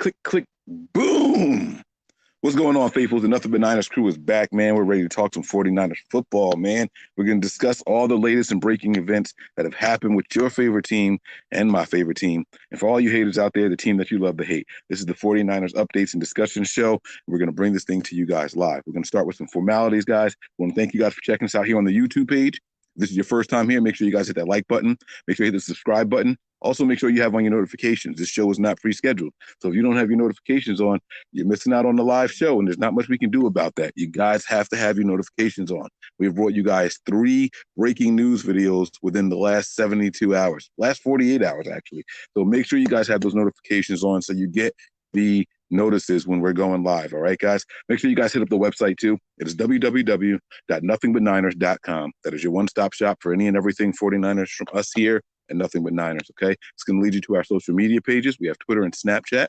click, click, boom. What's going on, faithfuls? The Nothing But Niners crew is back, man. We're ready to talk some 49ers football, man. We're going to discuss all the latest and breaking events that have happened with your favorite team and my favorite team. And for all you haters out there, the team that you love to hate, this is the 49ers Updates and Discussion Show. We're going to bring this thing to you guys live. We're going to start with some formalities, guys. I want to thank you guys for checking us out here on the YouTube page. If this is your first time here, make sure you guys hit that like button. Make sure you hit the subscribe button. Also, make sure you have on your notifications. This show is not pre-scheduled. So if you don't have your notifications on, you're missing out on the live show, and there's not much we can do about that. You guys have to have your notifications on. We've brought you guys 3 breaking news videos within the last 72 hours, last 48 hours, actually. So make sure you guys have those notifications on so you get the notices when we're going live. All right, guys? Make sure you guys hit up the website, too. It is www.nothingbutniners.com. That is your one-stop shop for any and everything 49ers from us here and Nothing But Niners, okay? It's going to lead you to our social media pages. We have Twitter and Snapchat.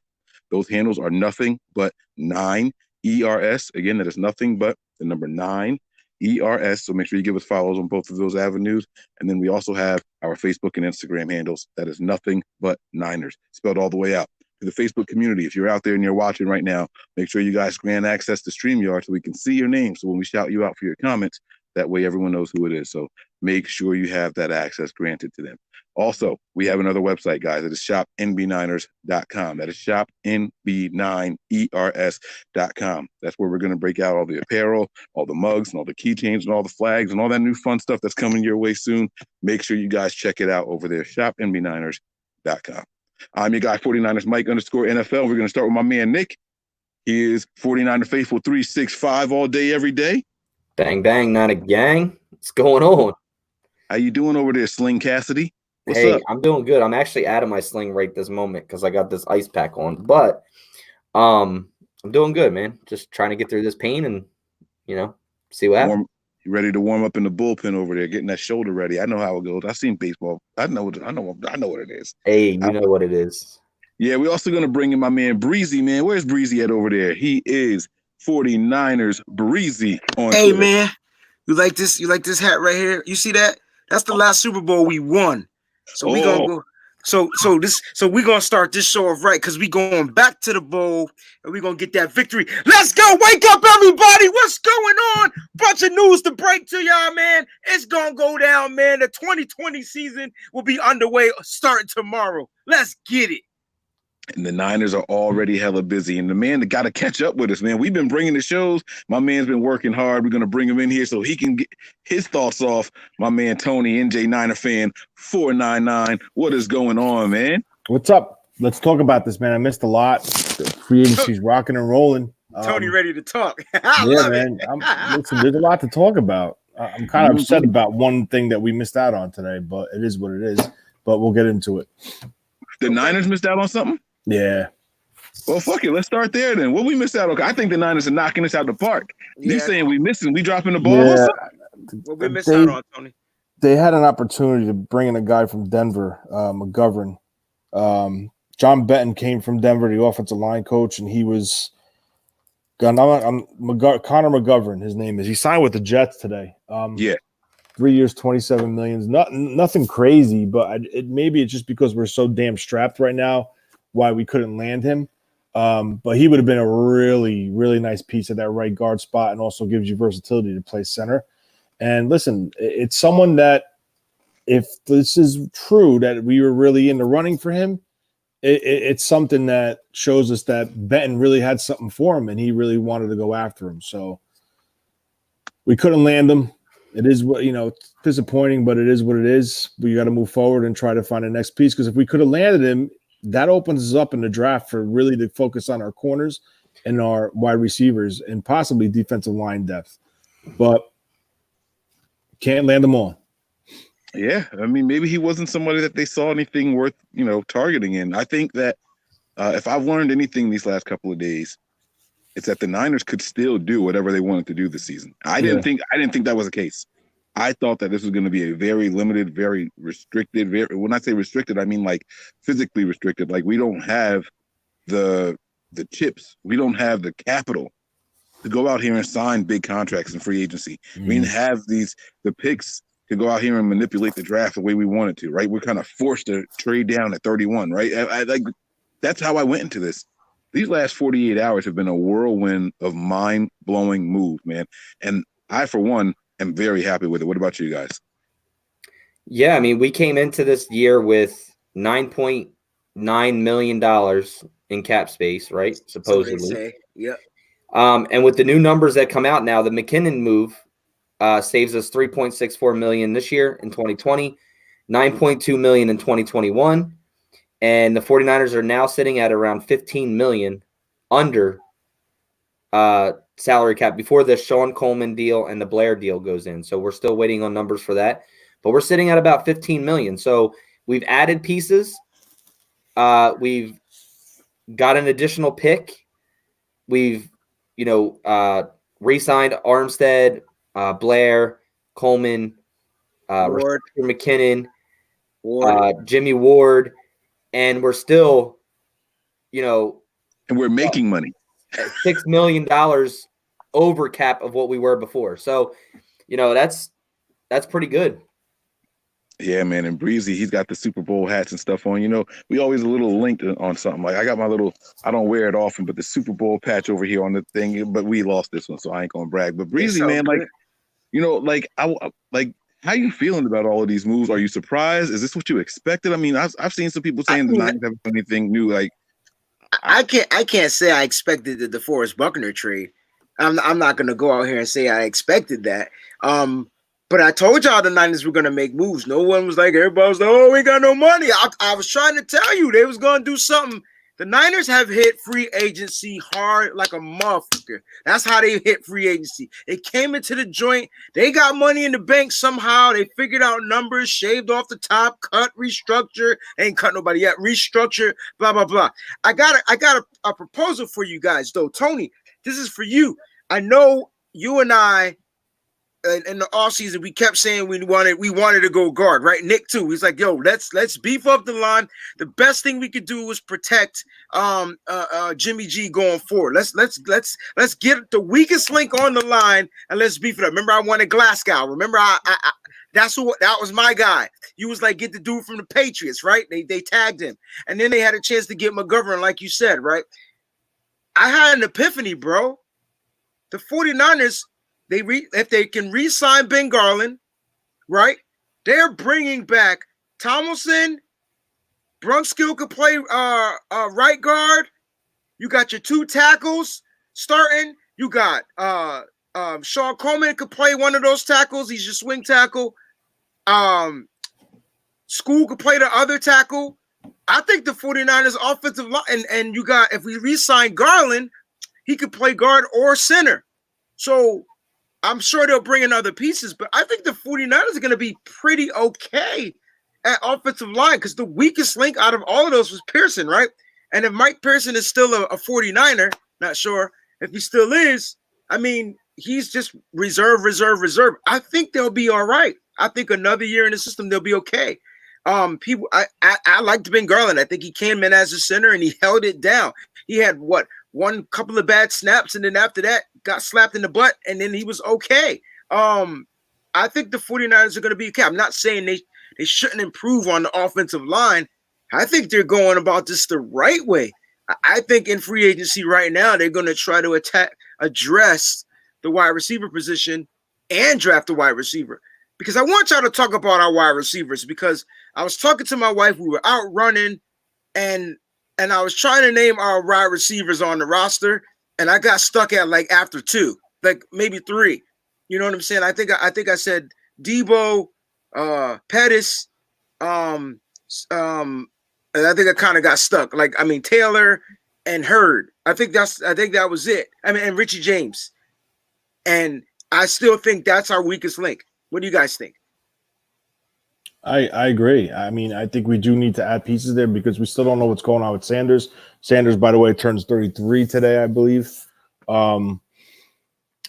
Those handles are Nothing But 9 ERS. Again, that is Nothing But the number 9 ERS. So make sure you give us follows on both of those avenues. And then we also have our Facebook and Instagram handles. That is Nothing But Niners, spelled all the way out. To the Facebook community, if you're out there and you're watching right now, make sure you guys grant access to StreamYard so we can see your name. So when we shout you out for your comments, that way everyone knows who it is. So make sure you have that access granted to them. Also, we have another website, guys. It is shopnb9ers.com. That is shopnb9ers.com. That's where we're going to break out all the apparel, all the mugs, and all the keychains, and all the flags, and all that new fun stuff that's coming your way soon. Make sure you guys check it out over there, shopnb9ers.com. I'm your guy, 49ers Mike _NFL. We're going to start with my man, Nick. He is 49er Faithful 365 all day, every day. Bang, bang, not a gang. What's going on? How you doing over there, Sling Cassidy? What's Hey, up? I'm doing good. I'm actually out of my sling right this moment because I got this ice pack on. But I'm doing good, man. Just trying to get through this pain and, see what happens. You ready to warm up in the bullpen over there, getting that shoulder ready. I know how it goes. I've seen baseball. I know what it is. Hey, you know what it is. Yeah, we're also going to bring in my man Breezy, man. Where's Breezy at over there? He is 49ers Breezy on Hey, Twitter. man. You like this hat right here? You see that? That's the last Super Bowl we won. So we gonna go. So we're gonna start this show off right because we going back to the bowl and we're gonna get that victory. Let's go! Wake up, everybody! What's going on? Bunch of news to break to y'all, man. It's gonna go down, man. The 2020 season will be underway starting tomorrow. Let's get it. And the Niners are already hella busy. And the man that got to catch up with us, man. We've been bringing the shows. My man's been working hard. We're going to bring him in here so he can get his thoughts off. My man, Tony, NJ Niner fan, 499. What is going on, man? What's up? Let's talk about this, man. I missed a lot. The free agency's rocking and rolling. Tony ready to talk. Listen, there's a lot to talk about. I'm kind of upset about one thing that we missed out on today, but it is what it is. But we'll get into it. The Niners missed out on something? Yeah. Well, fuck it. Let's start there then. What we missed out on? I think the Niners are knocking us out the park. You saying we missing? We dropping the ball? Yeah. What we missed out on, Tony? They had an opportunity to bring in a guy from Denver, McGovern. John Benton came from Denver, the offensive line coach, and he was Connor McGovern. His name is. He signed with the Jets today. 3 years, $27 million. Nothing crazy, but maybe it's just because we're so damn strapped right now why we couldn't land him. But he would have been a really, really nice piece at that right guard spot and also gives you versatility to play center. And listen, it's someone that if this is true that we were really in the running for him, it's something that shows us that Benton really had something for him and he really wanted to go after him. So we couldn't land him. It is what, it's disappointing, but it is what it is. We got to move forward and try to find the next piece because if we could have landed him, that opens us up in the draft for really to focus on our corners and our wide receivers and possibly defensive line depth. But can't land them all. Yeah, I mean, maybe he wasn't somebody that they saw anything worth, targeting in. I think that if I've learned anything these last couple of days, it's that the Niners could still do whatever they wanted to do this season. I didn't think that was the case. I thought that this was going to be a very limited, very restricted. When I say restricted, I mean like physically restricted. Like we don't have the chips, we don't have the capital to go out here and sign big contracts in free agency. We didn't have the picks to go out here and manipulate the draft the way we wanted to. Right? We're kind of forced to trade down at 31. Right? That's how I went into this. these last 48 hours have been a whirlwind of mind-blowing moves, man. And I, for one, am very happy with it. What about you guys? Yeah, I mean, we came into this year with $9.9 million in cap space, right? So they Supposedly. say, yep. And with the new numbers that come out now, the McKinnon move saves us $3.64 million this year in 2020, $9.2 million in 2021. And the 49ers are now sitting at around $15 million under salary cap before the Sean Coleman deal and the Blair deal goes in. So we're still waiting on numbers for that. But we're sitting at about $15 million. So we've added pieces. We've got an additional pick. We've, re-signed Armstead, Blair, Coleman, Ward. McKinnon, Ward. Jimmy Ward, and we're still, And we're making money. $6 million over cap of what we were before. So, that's pretty good. Yeah, man. And Breezy, he's got the Super Bowl hats and stuff on. We always a little linked on something. Like I got my little, I don't wear it often, but the Super Bowl patch over here on the thing. But we lost this one, so I ain't gonna brag. But Breezy, man, good. how you feeling about all of these moves? Are you surprised? Is this what you expected? I mean, I've seen some people saying the Niners haven't done anything new. Like, I can't say I expected the DeForest Buckner trade. I'm not gonna go out here and say I expected that. But I told y'all the Niners were gonna make moves. No one was like, everybody was like, oh, we got no money. I was trying to tell you they was gonna do something. The Niners have hit free agency hard like a motherfucker. That's how they hit free agency. They came into the joint. They got money in the bank somehow. They figured out numbers, shaved off the top, cut, restructure. Ain't cut nobody yet. Restructure, blah, blah, blah. I got a proposal for you guys, though. Tony, this is for you. I know you and I, in the offseason, we kept saying we wanted to go guard, right? Nick too. He's like, yo, let's beef up the line. The best thing we could do was protect Jimmy G going forward. Let's get the weakest link on the line and let's beef it up. Remember, I wanted Glasgow. Remember, that was my guy. You was like, get the dude from the Patriots, right? They tagged him, and then they had a chance to get McGovern, like you said, right? I had an epiphany, bro. The 49ers. If they can re-sign Ben Garland, right? They're bringing back Tomlinson. Brunskill could play right guard. You got your two tackles starting. You got Sean Coleman could play one of those tackles. He's your swing tackle. School could play the other tackle. I think the 49ers offensive line, and you got, if we re-sign Garland, he could play guard or center. So I'm sure they'll bring in other pieces, but I think the 49ers are going to be pretty okay at offensive line because the weakest link out of all of those was Pearson, right? And if Mike Pearson is still a 49er, not sure if he still is, I mean, he's just reserve. I think they'll be all right. I think another year in the system, they'll be okay. I liked Ben Garland. I think he came in as a center and he held it down. He had one couple of bad snaps, and then after that, got slapped in the butt, and then he was okay. I think the 49ers are going to be okay. I'm not saying they shouldn't improve on the offensive line. I think they're going about this the right way. I think in free agency right now, they're going to try to address the wide receiver position and draft a wide receiver. Because I want y'all to talk about our wide receivers, because I was talking to my wife. We were out running, and I was trying to name our wide receivers on the roster, and I got stuck at like after two, like maybe three. You know what I'm saying? I think I said Debo, Pettis, and I think I kind of got stuck. Taylor and Hurd. I think that was it. And Richie James. And I still think that's our weakest link. What do you guys think? I agree. I mean, I think we do need to add pieces there because we still don't know what's going on with Sanders. Sanders, by the way, turns 33 today, I believe. But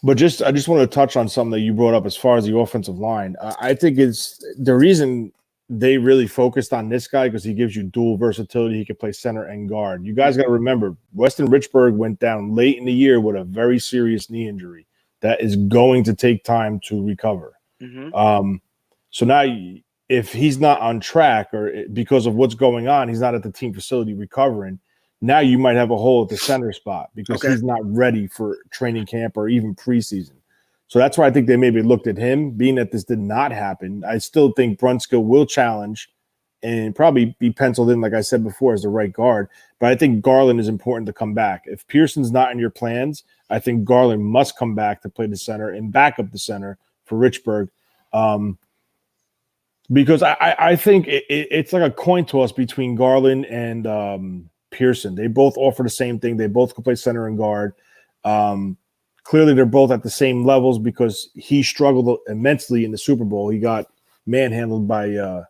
I just want to touch on something that you brought up as far as the offensive line. I think it's the reason they really focused on this guy because he gives you dual versatility. He can play center and guard. You guys got to remember, Weston Richburg went down late in the year with a very serious knee injury that is going to take time to recover. Mm-hmm. So now if he's not on track or because of what's going on, he's not at the team facility recovering, Now you might have a hole at the center spot because Okay. he's not ready for training camp or even preseason. So that's why I think they maybe looked at him. Being that this did not happen, I still think Brunskill will challenge and probably be penciled in, like I said before, as the right guard. But I think Garland is important to come back. If Pearson's not in your plans, I think Garland must come back to play the center and back up the center for Richburg. Because I think it's like a coin toss between Garland and Pearson. They both offer the same thing. They both can play center and guard. Clearly, they're both at the same levels because he struggled immensely in the Super Bowl. He got manhandled by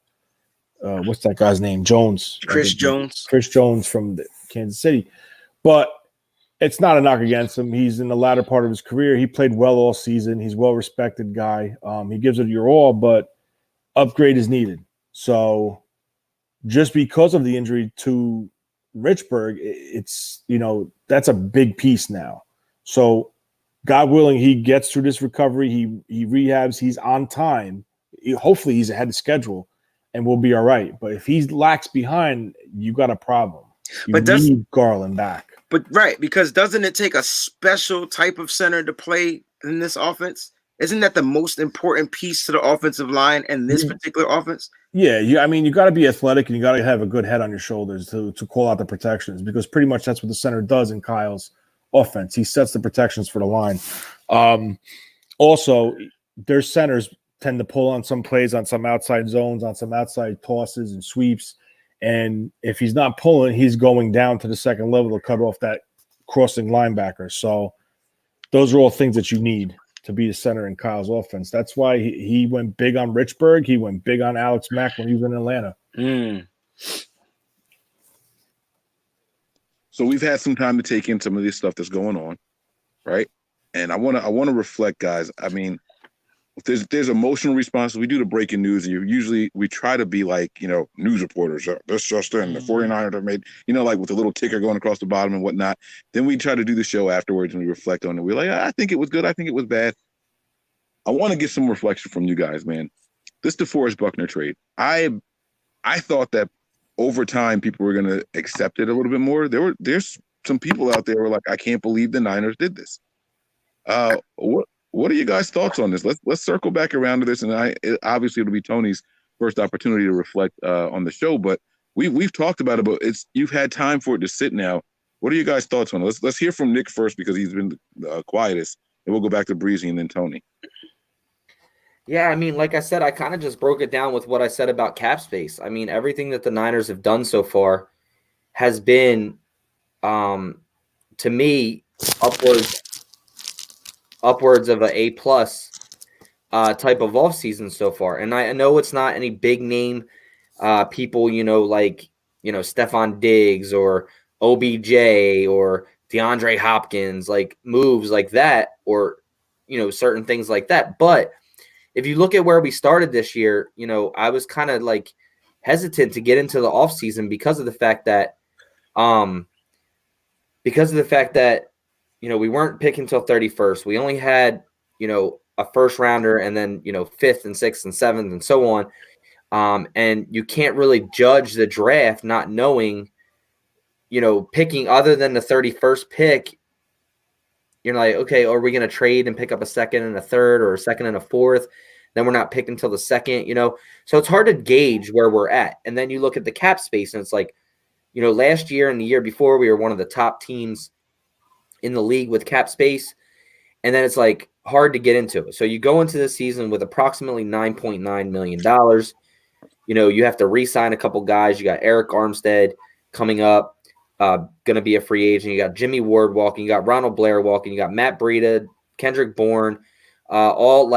what's that guy's name? Jones. Chris Jones. Chris Jones from Kansas City. But it's not a knock against him. He's in the latter part of his career. He played well all season. He's a well-respected guy. He gives it your all, but upgrade is needed. So just because of the injury to Richburg, it's, that's a big piece now. So God willing, he gets through this recovery. He rehabs. He's on time. Hopefully he's ahead of schedule and we'll be all right. But if he lacks behind, you got a problem. You need Garland back. But right, because doesn't it take a special type of center to play in this offense? Isn't that the most important piece to the offensive line in this particular offense? Yeah, you got to be athletic and you got to have a good head on your shoulders to call out the protections, because pretty much that's what the center does in Kyle's offense. He sets the protections for the line. Also, their centers tend to pull on some plays, on some outside zones, on some outside tosses and sweeps. And if he's not pulling, he's going down to the second level to cut off that crossing linebacker. So those are all things that you need to be the center in Kyle's offense. That's why he went big on Richburg. He went big on Alex Mack when he was in Atlanta. So we've had some time to take in some of this stuff that's going on, right? And I want to reflect, guys. I mean, there's emotional responses. We do the breaking news, and we try to be like, news reporters. This just in, the 49ers have made, like with the little ticker going across the bottom and whatnot. Then we try to do the show afterwards and we reflect on it. We're like, I think it was good. I think it was bad. I want to get some reflection from you guys, man. This DeForest Buckner trade. I thought that over time people were going to accept it a little bit more. There's some people out there who were like, I can't believe the Niners did this. What are you guys' thoughts on this? Let's circle back around to this, and obviously it'll be Tony's first opportunity to reflect on the show. But we've talked about it, but you've had time for it to sit now. What are you guys' thoughts on it? Let's hear from Nick first because he's been quietest, and we'll go back to Breezy and then Tony. Yeah, I mean, like I said, I kind of just broke it down with what I said about cap space. I mean, everything that the Niners have done so far has been, to me, upwards of an A+ type of offseason so far. And I know it's not any big name people, like, Stephon Diggs or OBJ or DeAndre Hopkins, like moves like that, or, certain things like that. But if you look at where we started this year, I was kind of like hesitant to get into the offseason because of the fact that we weren't picking until 31st. We only had, a first rounder and then, 5th and 6th and 7th and so on. And you can't really judge the draft not knowing, picking other than the 31st pick. You're like, okay, are we going to trade and pick up a second and a third or a second and a fourth? Then we're not picked until the second, So it's hard to gauge where we're at. And then you look at the cap space and it's like, last year and the year before, we were one of the top teams in the league with cap space. And then it's like hard to get into it. So you go into the season with approximately $9.9 million. You have to re-sign a couple guys. You got Eric Armstead coming up, going to be a free agent. You got Jimmy Ward walking. You got Ronald Blair walking. You got Matt Breida, Kendrick Bourne, all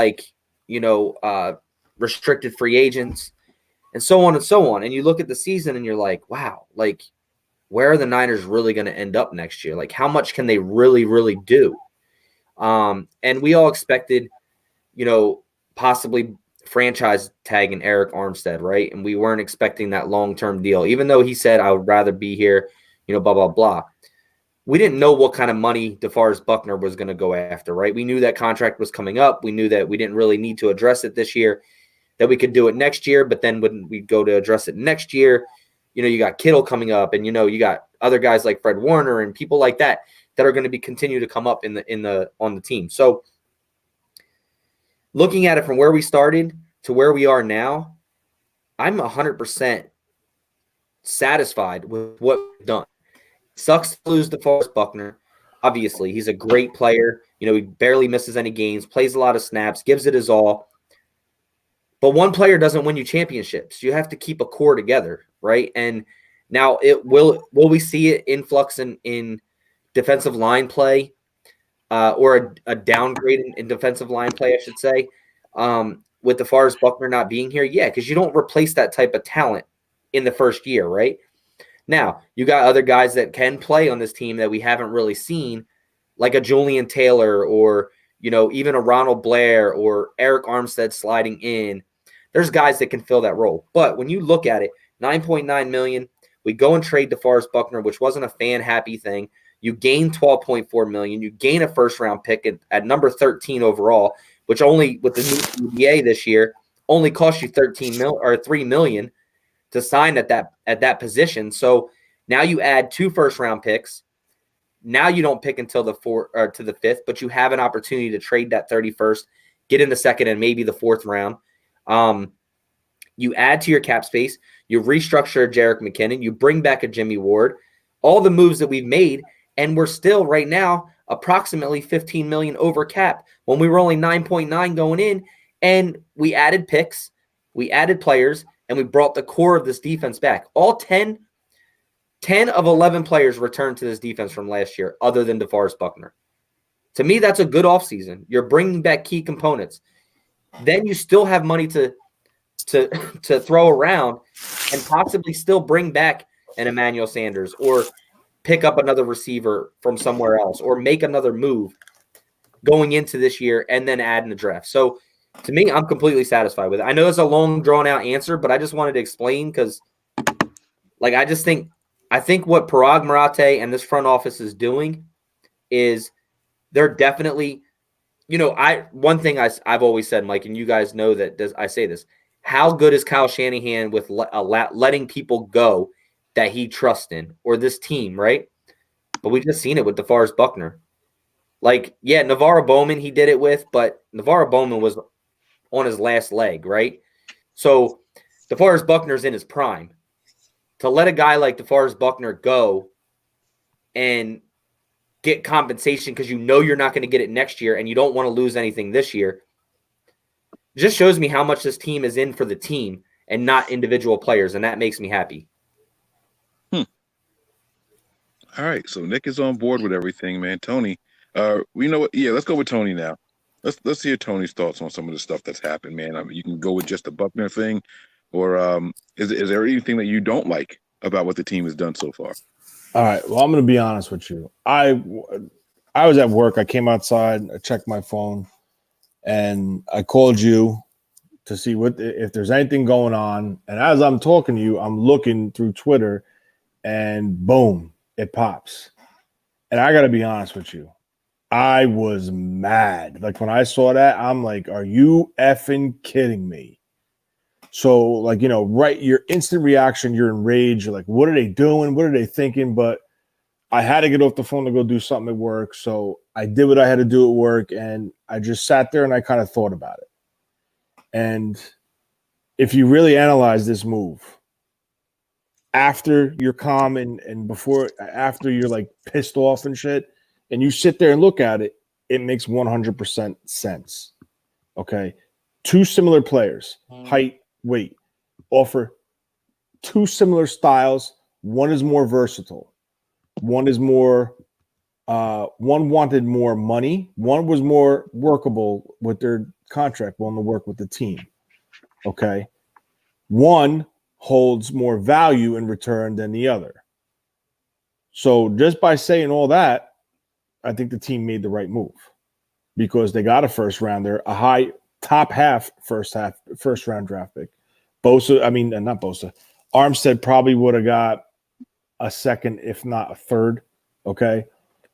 restricted free agents and so on and so on. And you look at the season and you're like, wow, like where are the Niners really going to end up next year? Like how much can they really, really do? And we all expected, possibly franchise tagging Eric Armstead, right? And we weren't expecting that long-term deal, even though he said, I would rather be here, blah, blah, blah. We didn't know what kind of money DeForest Buckner was going to go after, right? We knew that contract was coming up. We knew that we didn't really need to address it this year, that we could do it next year. But then when we go to address it next year, you got Kittle coming up and, you got other guys like Fred Warner and people like that are going to be continue to come up on the team. So looking at it from where we started to where we are now, I'm 100% satisfied with what we've done. Sucks to lose DeForest Buckner. Obviously, he's a great player. You know, he barely misses any games, plays a lot of snaps, gives it his all. But one player doesn't win you championships. You have to keep a core together, right? And now will we see it influx in defensive line play, or a downgrade in defensive line play, I should say, with DeForest Buckner not being here? Yeah, because you don't replace that type of talent in the first year, right? Now, you got other guys that can play on this team that we haven't really seen, like a Julian Taylor or, you know, even a Ronald Blair or Eric Armstead sliding in. There's guys that can fill that role. But when you look at it, $9.9 million, we go and trade DeForest Buckner, which wasn't a fan-happy thing. You gain $12.4 million. You gain a first-round pick at number 13 overall, which only with the new CBA this year only cost you $3 million to sign at that position. So now you add 2 first-round picks. Now you don't pick until the 4th or to the 5th, but you have an opportunity to trade that 31st, get in the 2nd and maybe the 4th round. You add to your cap space. You restructure Jerick McKinnon. You bring back a Jimmy Ward. All the moves that we've made, and we're still right now approximately $15 million over cap when we were only 9.9 going in, and we added picks, we added players, and we brought the core of this defense back. All 10 of 11 players returned to this defense from last year, other than DeForest Buckner. To me, that's a good offseason. You're bringing back key components. Then you still have money to throw around and possibly still bring back an Emmanuel Sanders or pick up another receiver from somewhere else or make another move going into this year and then add in the draft. So to me, I'm completely satisfied with it. I know it's a long, drawn-out answer, but I just wanted to explain because, like, I think what Parag Marathe and this front office is doing is they're definitely, you know, one thing I've always said, Mike, and you guys know that I say this, how good is Kyle Shanahan with letting people go that he trusts in, or this team, right? But we just seen it with DeForest Buckner. Like, yeah, Navarro Bowman he did it with, but Navarro Bowman was on his last leg, right? So DeForest Buckner's in his prime. To let a guy like DeForest Buckner go and get compensation because you know you're not going to get it next year and you don't want to lose anything this year, it just shows me how much this team is in for the team and not individual players, and that makes me happy. All right, so Nick is on board with everything, man. Tony, you know what? Yeah, let's go with Tony now. Let's hear Tony's thoughts on some of the stuff that's happened, man. I mean, you can go with just the Buckner thing, or is there anything that you don't like about what the team has done so far? All right. Well, I'm going to be honest with you. I was at work. I came outside. I checked my phone, and I called you to see if there's anything going on. And as I'm talking to you, I'm looking through Twitter, and boom, it pops. And I got to be honest with you. I was mad. Like, when I saw that, I'm like, are you effing kidding me? So, like, you know, right, your instant reaction, you're enraged. You're like, what are they doing? What are they thinking? But I had to get off the phone to go do something at work. So I did what I had to do at work, and I just sat there and I kind of thought about it. And if you really analyze this move, after you're calm and after you're like pissed off and shit, and you sit there and look at it, it makes 100% sense. Okay. 2 similar players, height, weight, offer 2 similar styles. One is more versatile. One is more, one wanted more money. One was more workable with their contract, willing to work with the team. Okay. One holds more value in return than the other. So just by saying all that, I think the team made the right move because they got a first rounder, a high top half first round draft pick. Not Bosa. Armstead probably would have got a second, if not a third. Okay.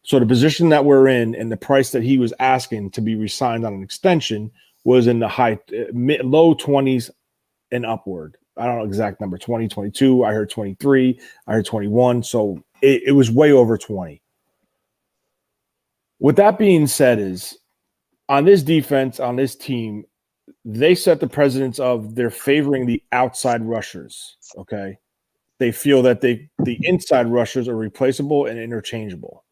So the position that we're in and the price that he was asking to be re-signed on an extension was in the low 20s and upward. I don't know exact number, 20, 22. I heard 23. I heard 21. So it was way over 20. With that being said, is on this defense, on this team, they set the precedence of they're favoring the outside rushers. Okay. They feel that the inside rushers are replaceable and interchangeable.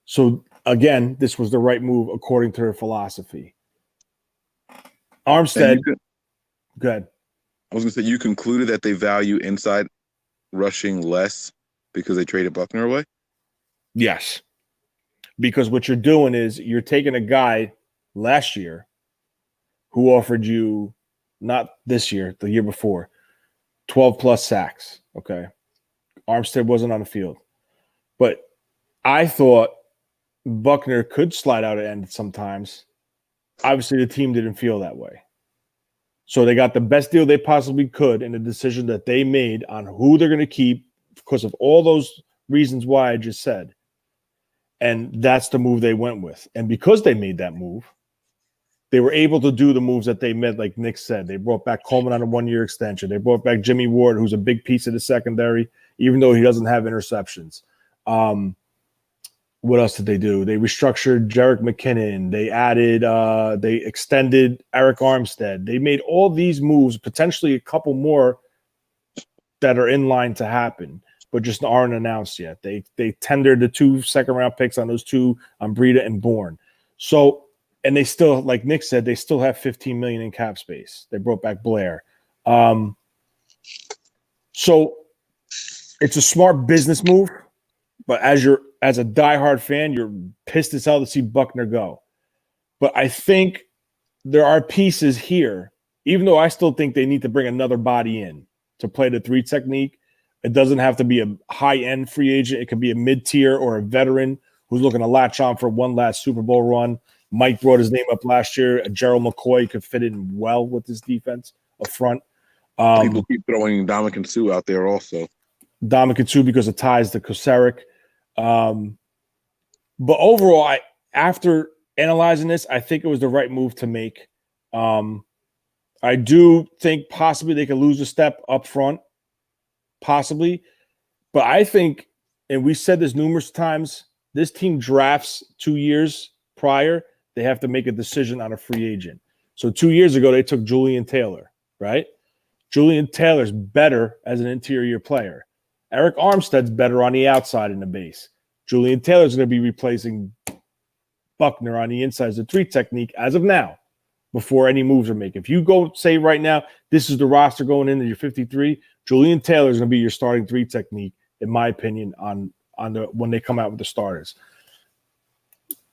So again, this was the right move according to their philosophy. Armstead, go ahead. I was going to say, you concluded that they value inside rushing less because they traded Buckner away? Yes. Because what you're doing is you're taking a guy last year who offered you, not this year, the year before, 12 plus sacks. Okay. Armstead wasn't on the field. But I thought Buckner could slide out at end sometimes. Obviously, the team didn't feel that way. So they got the best deal they possibly could in the decision that they made on who they're going to keep because of all those reasons why I just said. And that's the move they went with. And because they made that move, they were able to do the moves that they made, like Nick said. They brought back Coleman on a one-year extension. They brought back Jimmy Ward, who's a big piece of the secondary, even though he doesn't have interceptions. What else did they do? They restructured Jerick McKinnon. They added, they extended Eric Armstead. They made all these moves, potentially a couple more that are in line to happen, but just aren't announced yet. They tendered the 2 second-round picks on those two, on Breida and Bourne. So, and they still, like Nick said, they still have $15 million in cap space. They brought back Blair. So it's a smart business move, but as a diehard fan, you're pissed as hell to see Buckner go. But I think there are pieces here, even though I still think they need to bring another body in to play the 3 technique. It doesn't have to be a high-end free agent. It could be a mid-tier or a veteran who's looking to latch on for one last Super Bowl run. Mike brought his name up last year. Gerald McCoy could fit in well with this defense up front. People keep throwing Ndamukong Suh out there also. Ndamukong Suh because of ties to Kosaric. But overall, after analyzing this, I think it was the right move to make. I do think possibly they could lose a step up front, possibly. But I think, and we said this numerous times, this team drafts 2 years prior. They have to make a decision on a free agent. So 2 years ago, they took Julian Taylor, right? Julian Taylor's better as an interior player. Eric Armstead's better on the outside in the base. Julian Taylor's going to be replacing Buckner on the inside as a 3 technique as of now, before any moves are made. If you go say right now, this is the roster going into your 53, Julian Taylor's going to be your starting 3 technique, in my opinion, on the when they come out with the starters.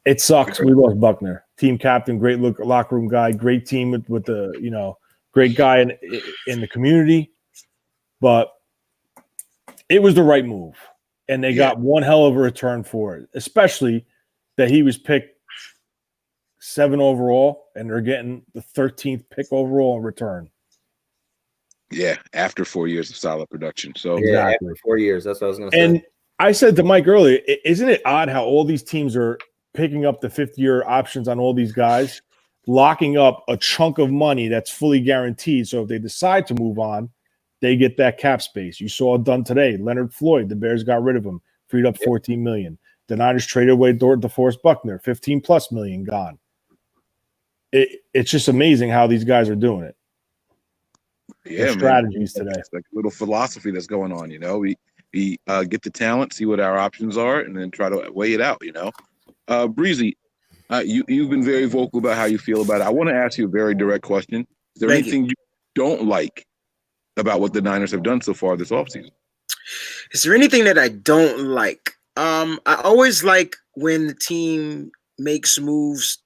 It sucks. We lost Buckner, team captain, great locker room guy, great team with the great guy in the community, but it was the right move, and they got one hell of a return for it, especially that he was picked 7 overall, and they're getting the 13th pick overall in return. Yeah, after 4 years of solid production. So exactly. After 4 years, that's what I was going to say. And I said to Mike earlier, isn't it odd how all these teams are picking up the 5th-year options on all these guys, locking up a chunk of money that's fully guaranteed. So if they decide to move on, they get that cap space. You saw it done today. Leonard Floyd, the Bears got rid of him, freed up $14 million. The Niners traded away DeForest Buckner, $15+ million gone. It's just amazing how these guys are doing it. Yeah, strategies today. It's like a little philosophy that's going on. We get the talent, see what our options are, and then try to weigh it out. Breezy, you've been very vocal about how you feel about it. I want to ask you a very direct question. Is there anything you don't like about what the Niners have done so far this offseason? Is there anything that I don't like? I always like when the team makes moves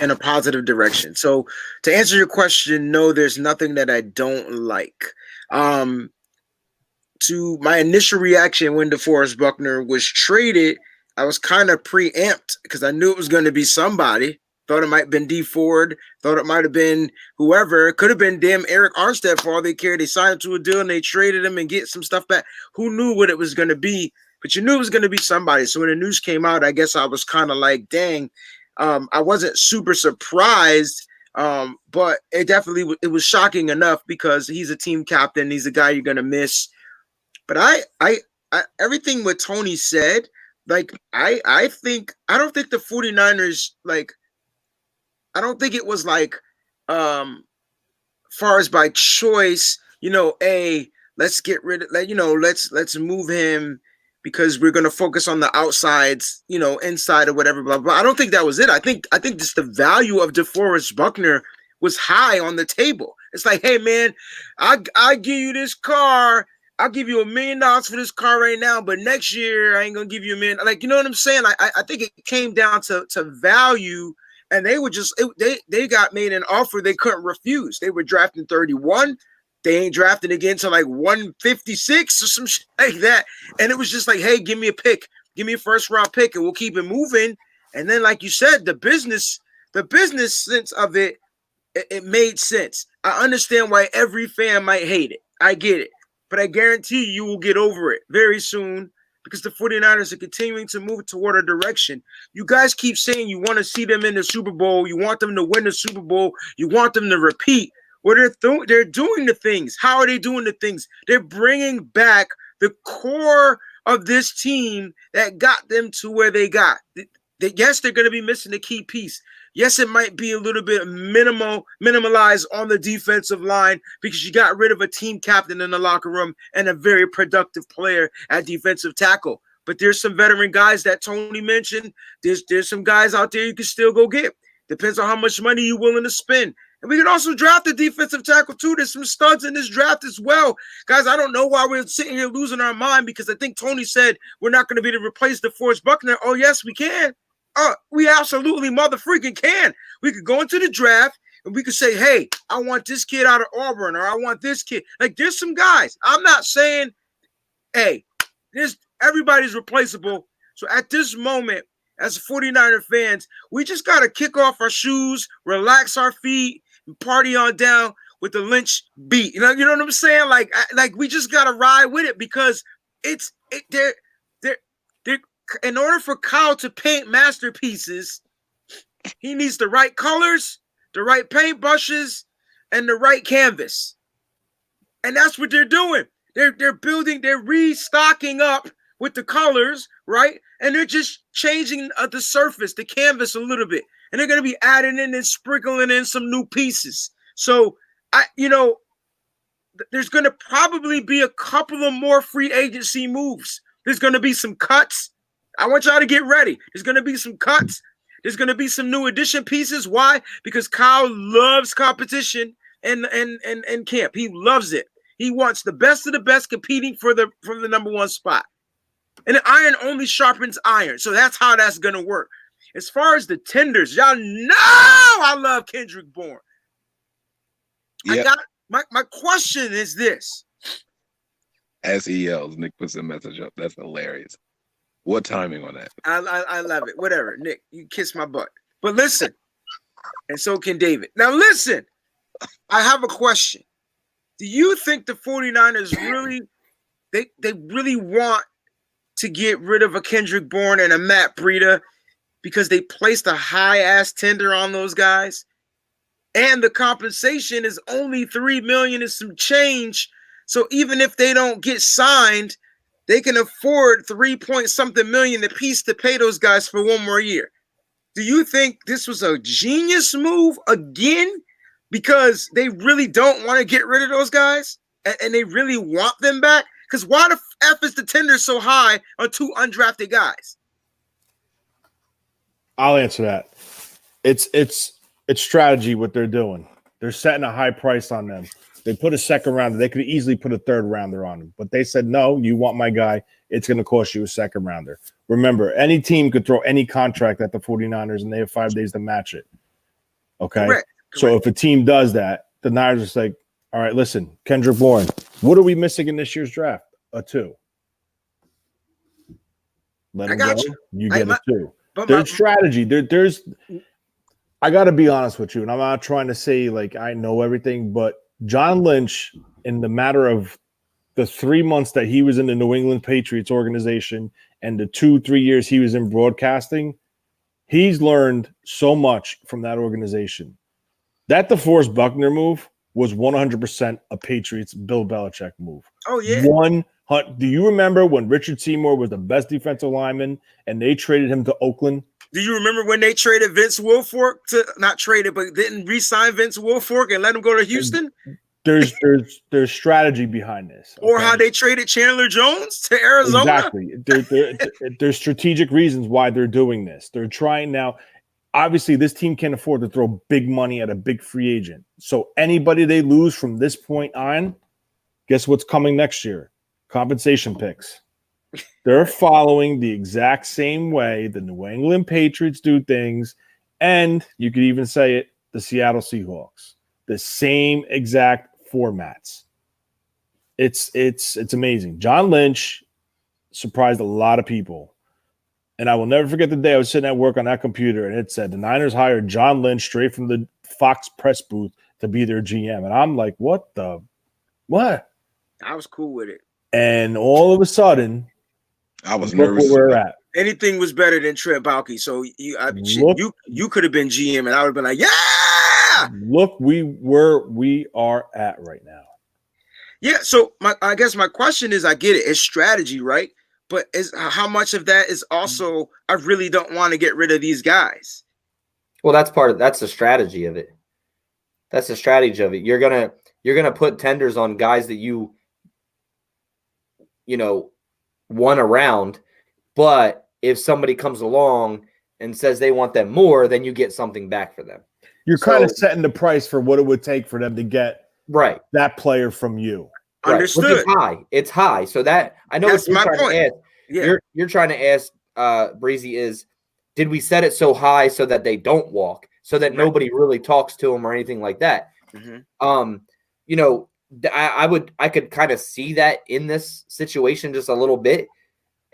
in a positive direction. So to answer your question, no, there's nothing that I don't like. To my initial reaction when DeForest Buckner was traded, I was kind of preempted because I knew it was going to be somebody. Thought it might have been D Ford. Thought it might have been whoever. It could have been damn Eric Armstead for all they cared. They signed him to a deal and they traded him and get some stuff back. Who knew what it was going to be? But you knew it was going to be somebody. So when the news came out, I guess I was kind of like, dang. I wasn't super surprised, but it was shocking enough because he's a team captain. He's a guy you're going to miss. But I everything what Tony said, like I don't think the 49ers, like, I don't think it was like far as by choice, let's get rid of, like, let's move him because we're going to focus on the outsides, inside or whatever, blah, blah. I don't think that was it. I think just the value of DeForest Buckner was high on the table. It's like, hey man, I give you this car. I'll give you $1 million for this car right now, but next year I ain't gonna give you $1 million. Like, you know what I'm saying? I think it came down to value, and they were just they got made an offer they couldn't refuse. They were drafting 31. They ain't drafting again to like 156 or some shit like that. And it was just like, hey, give me a pick, give me a first round pick, and we'll keep it moving. And then, like you said, the business sense of it made sense. I understand why every fan might hate it. I get it. But I guarantee you will get over it very soon, because the 49ers are continuing to move toward a direction. You guys keep saying you want to see them in the Super Bowl. You want them to win the Super Bowl. You want them to repeat. Well, they're doing the things. How are they doing the things? They're bringing back the core of this team that got them to where they got. Yes, they're going to be missing the key piece. Yes, it might be a little bit minimalized on the defensive line because you got rid of a team captain in the locker room and a very productive player at defensive tackle. But there's some veteran guys that Tony mentioned. There's some guys out there you can still go get. Depends on how much money you're willing to spend. And we can also draft a defensive tackle too. There's some studs in this draft as well. Guys, I don't know why we're sitting here losing our mind, because I think Tony said we're not going to be able to replace DeForest Buckner. Oh, yes, we can. We absolutely mother freaking can. We could go into the draft and we could say, hey, I want this kid out of Auburn, or I want this kid. Like, there's some guys. I'm not saying, hey, everybody's replaceable. So at this moment, as 49er fans, we just got to kick off our shoes, relax our feet, and party on down with the Lynch beat. You know what I'm saying? Like we just got to ride with it, because they're in order for Kyle to paint masterpieces, he needs the right colors, the right paint brushes, and the right canvas. And that's what they're doing. They're building, they're restocking up with the colors, right? And they're just changing the surface, the canvas a little bit. And they're going to be adding in and sprinkling in some new pieces. So, there's going to probably be a couple of more free agency moves. There's going to be some cuts. I want y'all to get ready. There's going to be some cuts. There's going to be some new addition pieces. Why? Because Kyle loves competition and camp. He loves it. He wants the best of the best competing for the number one spot. And iron only sharpens iron. So that's how that's going to work. As far as the tenders, y'all know I love Kendrick Bourne. Yep. My question is this. As he yells, Nick puts a message up. That's hilarious. What timing on that? I love it. Whatever. Nick, you kiss my butt. But listen, and so can David. Now listen, I have a question. Do you think the 49ers really, they really want to get rid of a Kendrick Bourne and a Matt Breida because they placed a high-ass tender on those guys? And the compensation is only $3 million and some change. So even if they don't get signed, they can afford 3-point-something million apiece to pay those guys for one more year. Do you think this was a genius move again? Because they really don't want to get rid of those guys and they really want them back? Because why the F is the tender so high on two undrafted guys? I'll answer that. It's strategy what they're doing. They're setting a high price on them. They put a second rounder. They could easily put a third rounder on him. But they said, no, you want my guy. It's going to cost you a second rounder. Remember, any team could throw any contract at the 49ers, and they have 5 days to match it. Okay? Correct. So if a team does that, the Niners are like, all right, listen, Kendrick Bourne, what are we missing in this year's draft? A 2. Let him go. You get a 2. There's strategy. There's I got to be honest with you, and I'm not trying to say like I know everything, but John Lynch, in the matter of the 3 months that he was in the New England Patriots organization and the 2-3 years he was in broadcasting, he's learned so much from that organization. That DeForest Buckner move was 100% a Patriots Bill Belichick move. Oh, yeah. Hunt, do you remember when Richard Seymour was the best defensive lineman and they traded him to Oakland? Do you remember when they traded Vince Wilfork not traded, but didn't re-sign Vince Wilfork and let him go to Houston? There's strategy behind this. Or how they traded Chandler Jones to Arizona? Exactly. There's strategic reasons why they're doing this. They're trying now. Obviously, this team can't afford to throw big money at a big free agent. So anybody they lose from this point on, guess what's coming next year? Compensation picks. They're following the exact same way the New England Patriots do things, and you could even say it, the Seattle Seahawks. The same exact formats. It's amazing. John Lynch surprised a lot of people. And I will never forget the day I was sitting at work on that computer and it said the Niners hired John Lynch straight from the Fox press booth to be their GM. And I'm like, what? I was cool with it. And all of a sudden, I was nervous. Where we're at. Anything was better than Trent Baalke. So you could have been GM and I would have been like, yeah. Look, we are at right now. Yeah. So I guess my question is, I get it. It's strategy, right? But how much of that is also, I really don't want to get rid of these guys. Well, that's the strategy of it. That's the strategy of it. You're gonna put tenders on guys that you won around, but if somebody comes along and says they want them more, then you get something back for them. You're kind of setting the price for what it would take for them to get that player from you. Right. Understood. Which is high. It's high. So that I know that's what you're my trying point. to ask. Yeah. You're trying to ask Breezy is, did we set it so high so that they don't walk, so that nobody really talks to them or anything like that? Mm-hmm. I could kind of see that in this situation just a little bit.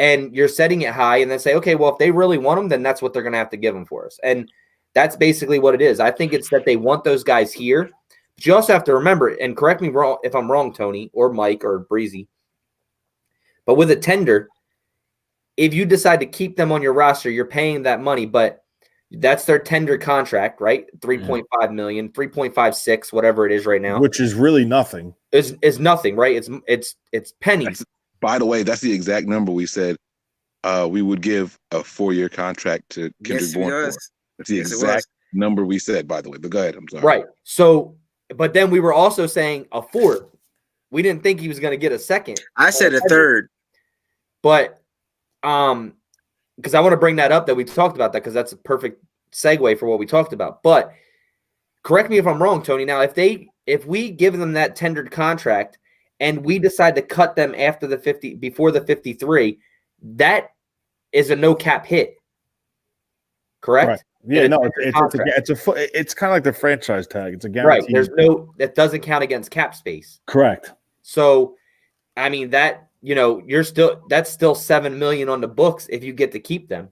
And you're setting it high and then say, okay, well, if they really want them, then that's what they're going to have to give them for us. And that's basically what it is. I think it's that they want those guys here. But you also have to remember, and correct me if I'm wrong, Tony or Mike or Breezy, but with a tender, if you decide to keep them on your roster, you're paying that money, but that's their tender contract, right? 3.5 million, 3.56, whatever it is right now. Which is really nothing. Is nothing, right? It's pennies. By the way, that's the exact number we said we would give a 4-year contract to Kendrick Bourne for. That's the exact number we said, by the way. But go ahead. I'm sorry. Right. So, but then we were also saying a fourth. We didn't think he was going to get a second. I said a third. But because I want to bring that up, that we talked about that, because that's a perfect segue for what we talked about. But correct me if I'm wrong, Tony. Now, if we give them that tendered contract and we decide to cut them after the 50, before the 53, that is a no cap hit. Correct? Right. Yeah, it's kind of like the franchise tag. It's a guarantee. Right. That doesn't count against cap space. Correct. So, I mean, that's still $7 million on the books if you get to keep them.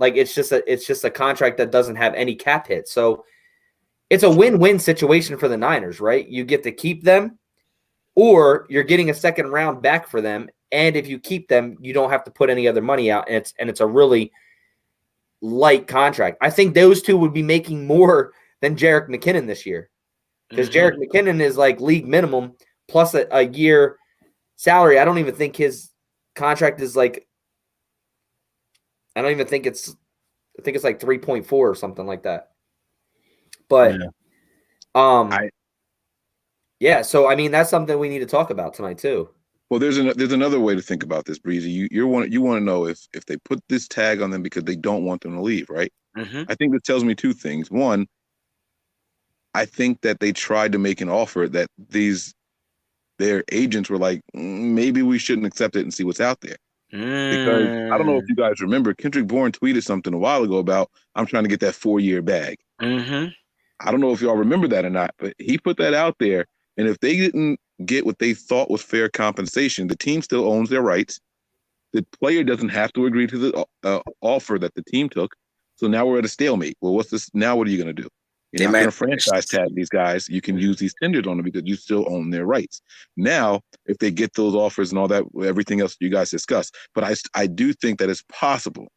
Like it's just a contract that doesn't have any cap hit. So it's a win-win situation for the Niners, right? You get to keep them, or you're getting a second round back for them. And if you keep them, you don't have to put any other money out. And it's a really light contract. I think those two would be making more than Jerick McKinnon this year, because Jerick McKinnon is like league minimum plus a year salary. I don't even think his contract is like, I think it's like 3.4 or something like that. But so I mean, that's something we need to talk about tonight too. Well, there's another way to think about this, Breezy. You want to know if they put this tag on them because they don't want them to leave, right? Mm-hmm. I think that tells me two things. One, I think that they tried to make an offer that their agents were like, maybe we shouldn't accept it and see what's out there. Because I don't know if you guys remember, Kendrick Bourne tweeted something a while ago about, I'm trying to get that 4-year bag. Mm-hmm. I don't know if y'all remember that or not, but he put that out there. And if they didn't get what they thought was fair compensation, the team still owns their rights. The player doesn't have to agree to the offer that the team took. So now we're at a stalemate. Well, what's this? Now what are you going to do? You're not going to franchise tag these guys. You can use these tenders on them because you still own their rights. Now, if they get those offers and all that, everything else you guys discussed. But I do think that it's possible,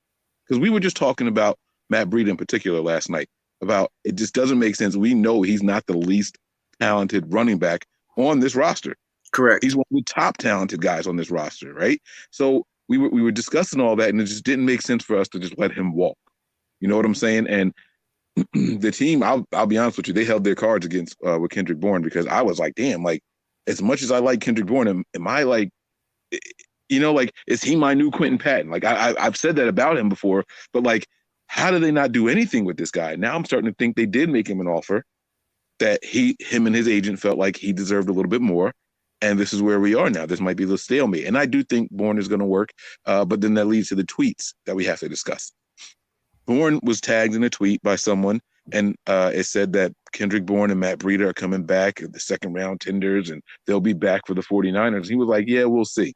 because we were just talking about Matt Breida in particular last night, about it just doesn't make sense. We know he's not the least talented running back on this roster. Correct. He's one of the top talented guys on this roster, right? So we were discussing all that, and it just didn't make sense for us to just let him walk. You know what I'm saying? And the team, I'll be honest with you, they held their cards against with Kendrick Bourne, because I was like, damn, like as much as I like Kendrick Bourne, am I like, you know, like is he my new Quentin Patton? Like I've said that about him before, but like, how do they not do anything with this guy? Now I'm starting to think they did make him an offer that him and his agent felt like he deserved a little bit more. And this is where we are now. This might be the stalemate. And I do think Bourne is going to work, but then that leads to the tweets that we have to discuss. Bourne was tagged in a tweet by someone, and it said that Kendrick Bourne and Matt Breida are coming back at the second round tenders, and they'll be back for the 49ers. He was like, yeah, we'll see.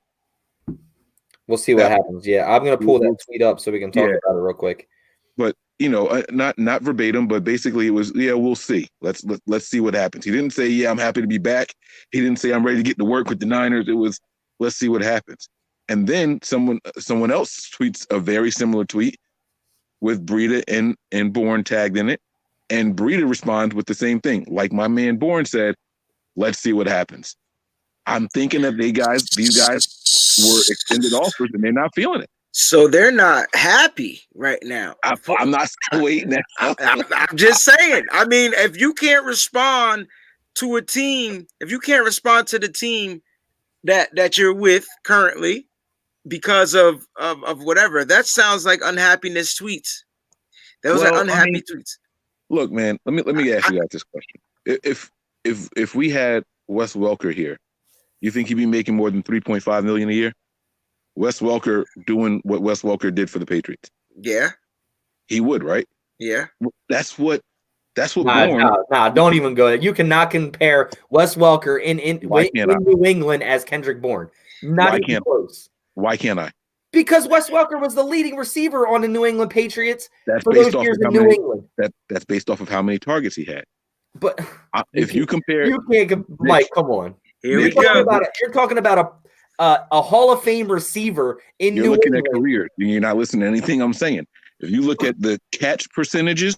We'll see what happens. Yeah, I'm going to pull that tweet up so we can talk about it real quick. But, you know, not verbatim, but basically it was, yeah, we'll see. Let's see what happens. He didn't say, yeah, I'm happy to be back. He didn't say, I'm ready to get to work with the Niners. It was, let's see what happens. And then someone else tweets a very similar tweet with Breida and Bourne tagged in it. And Breida responds with the same thing. Like my man Bourne said, let's see what happens. I'm thinking that these guys were extended offers and they're not feeling it. So they're not happy right now. I'm not waiting. I'm just saying. I mean, if you can't respond to a team, if you can't respond to the team that you're with currently because of whatever, that sounds like unhappiness tweets. Those are unhappy tweets. Look, man, let me ask you guys this question. If we had Wes Welker here, you think he'd be making more than $3.5 million a year? Wes Welker doing what Wes Welker did for the Patriots. Yeah. He would, right? Yeah. That's what Nah, don't even go there. You cannot compare Wes Welker in New England as Kendrick Bourne. Not even close. Why can't I? Because Wes Welker was the leading receiver on the New England Patriots for those years in New England. That's based off of how many targets he had. But if you compare, you can't. Mike, come on. You're talking about a Hall of Fame receiver in New England. You're looking at careers. You're not listening to anything I'm saying. If you look at the catch percentages,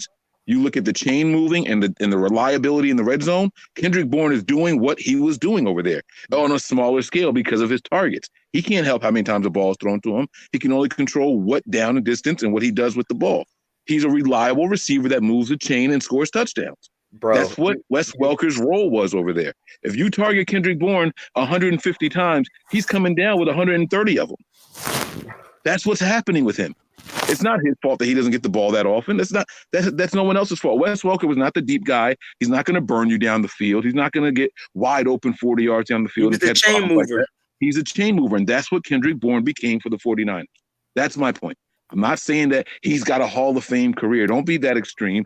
you look at the chain moving and the reliability in the red zone, Kendrick Bourne is doing what he was doing over there on a smaller scale because of his targets. He can't help how many times the ball is thrown to him. He can only control what down and distance and what he does with the ball. He's a reliable receiver that moves the chain and scores touchdowns. Bro. That's what Wes Welker's role was over there. If you target Kendrick Bourne 150 times, he's coming down with 130 of them. That's what's happening with him. It's not his fault that he doesn't get the ball that often. That's no one else's fault. Wes Welker was not the deep guy. He's not going to burn you down the field. He's not going to get wide open 40 yards down the field. He's a chain mover. Like he's a chain mover, and that's what Kendrick Bourne became for the 49ers. That's my point. I'm not saying that he's got a Hall of Fame career. Don't be that extreme.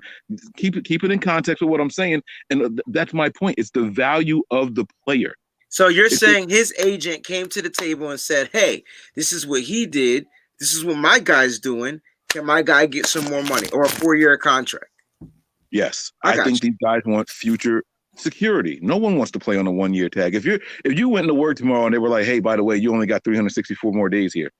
Keep it in context with what I'm saying, and that's my point. It's the value of the player. So you're saying his agent came to the table and said, hey, this is what he did. This is what my guy's doing. Can my guy get some more money or a 4-year contract? Yes. I think these guys want future security. No one wants to play on a 1-year tag. If you went to work tomorrow and they were like, hey, by the way, you only got 364 more days here,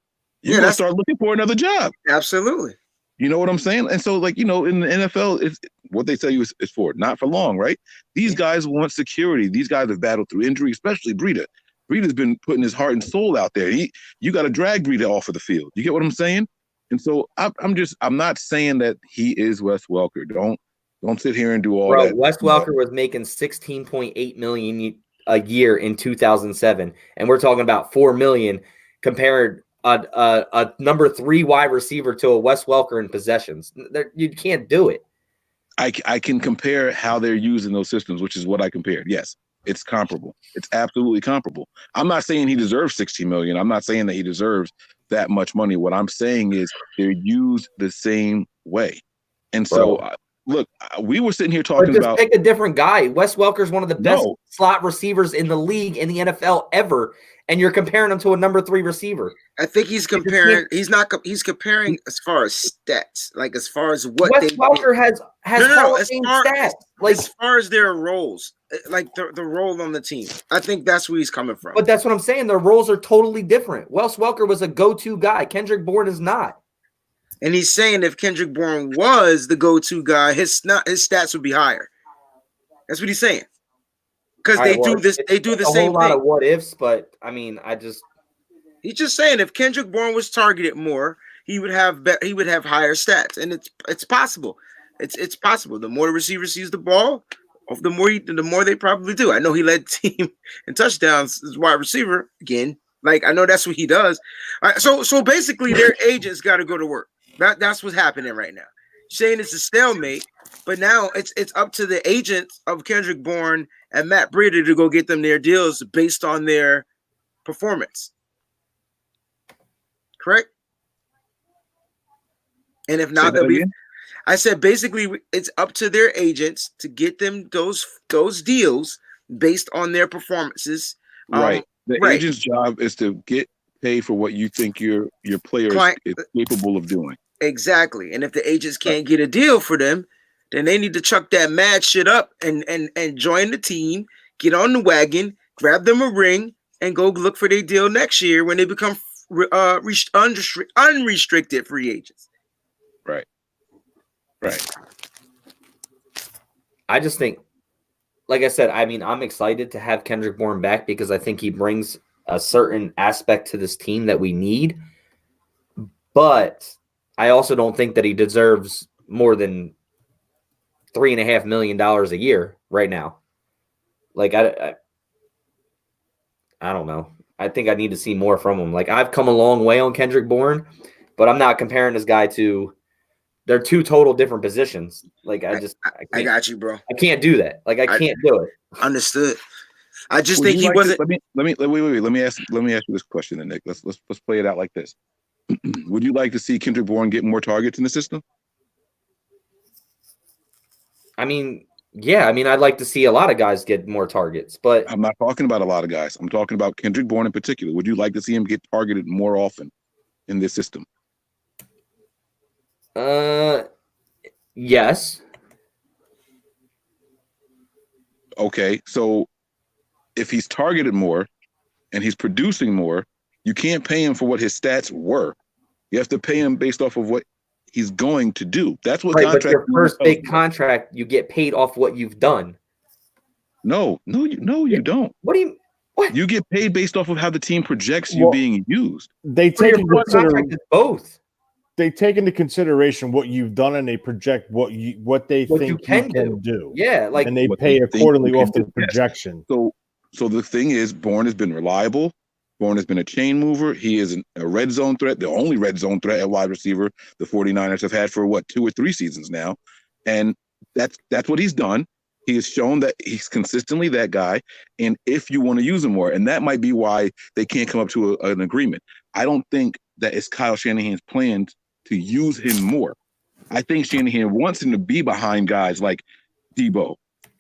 you're going to start looking for another job. Absolutely. You know what I'm saying? And so, like, you know, in the NFL, it's what they tell you is for, not for long, right? These guys want security. These guys have battled through injury, especially Breida. Breida's been putting his heart and soul out there. You got to drag Breida off of the field. You get what I'm saying? And so I'm not saying that he is Wes Welker. Don't sit here and do all that. Wes Welker was making $16.8 million a year in 2007, and we're talking about $4 million compared a number 3 wide receiver to a Wes Welker in possessions. You can't do it. I can compare how they're using those systems, which is what I compared. Yes. It's comparable. It's absolutely comparable. I'm not saying he deserves $16 million. I'm not saying that he deserves that much money. What I'm saying is they're used the same way. And so, look, we were sitting here talking about. Pick a different guy. Wes Welker's one of the best slot receivers in the league in the NFL ever, and you're comparing him to a number 3 receiver. I think he's comparing. He's comparing as far as stats, like as far as what Wes Welker has stats. Like as far as their roles, like the role on the team. I think that's where he's coming from. But that's what I'm saying. Their roles are totally different. Wes Welker was a go-to guy. Kendrick Bourne is not. And he's saying if Kendrick Bourne was the go-to guy, his stats would be higher. That's what he's saying. because All they right, well, do this. They do it's the a same whole lot thing. of what ifs, but I mean, He's just saying if Kendrick Bourne was targeted more, he would have higher stats, and it's possible. It's possible. The more the receiver sees the ball, the more they probably do. I know he led the team in touchdowns as wide receiver again. Like I know that's what he does. So basically, their agents got to go to work. That's what's happening right now. Saying it's a stalemate, but now it's up to the agents of Kendrick Bourne and Matt Breida to go get them their deals based on their performance. Correct? And if not, I said basically it's up to their agents to get them those deals based on their performances. Right. The right. agent's job is to get paid for what you think your player is capable of doing. Exactly. And if the agents can't get a deal for them, then they need to chuck that mad shit up and join the team, get on the wagon, grab them a ring, and go look for their deal next year when they become unrestricted free agents. Right. I just think, like I said, I mean, I'm excited to have Kendrick Bourne back because I think he brings a certain aspect to this team that we need. But I also don't think that he deserves more than $3.5 million a year right now. Like, I don't know. I think I need to see more from him. Like, I've come a long way on Kendrick Bourne, but I'm not comparing this guy to – they're two total different positions. Like, I got you, bro. I can't do that. Like, I can't do it. Understood. I just think he wasn't. Wait. Let me ask you this question, then, Nick. Let's play it out like this. Would you like to see Kendrick Bourne get more targets in the system? I mean, yeah. I mean, I'd like to see a lot of guys get more targets, but I'm not talking about a lot of guys. I'm talking about Kendrick Bourne in particular. Would you like to see him get targeted more often in this system? Yes. Okay, so if he's targeted more and he's producing more, you can't pay him for what his stats were. You have to pay him based off of what he's going to do. That's what contract. But your first big contract, you get paid off what you've done. No, you don't. What do you? What? You get paid based off of how the team projects you being used. They take both. They take into consideration what you've done and they project what they think you can do. Yeah, like, and they pay accordingly off the projection. So the thing is, Bourne has been reliable. Bourne has been a chain mover. He is a red zone threat, the only red zone threat at wide receiver the 49ers have had for 2 or 3 seasons now. And that's what he's done. He has shown that he's consistently that guy. And if you want to use him more, and that might be why they can't come up to an agreement. I don't think that it's Kyle Shanahan's plan to use him more. I think Shanahan wants him to be behind guys like Debo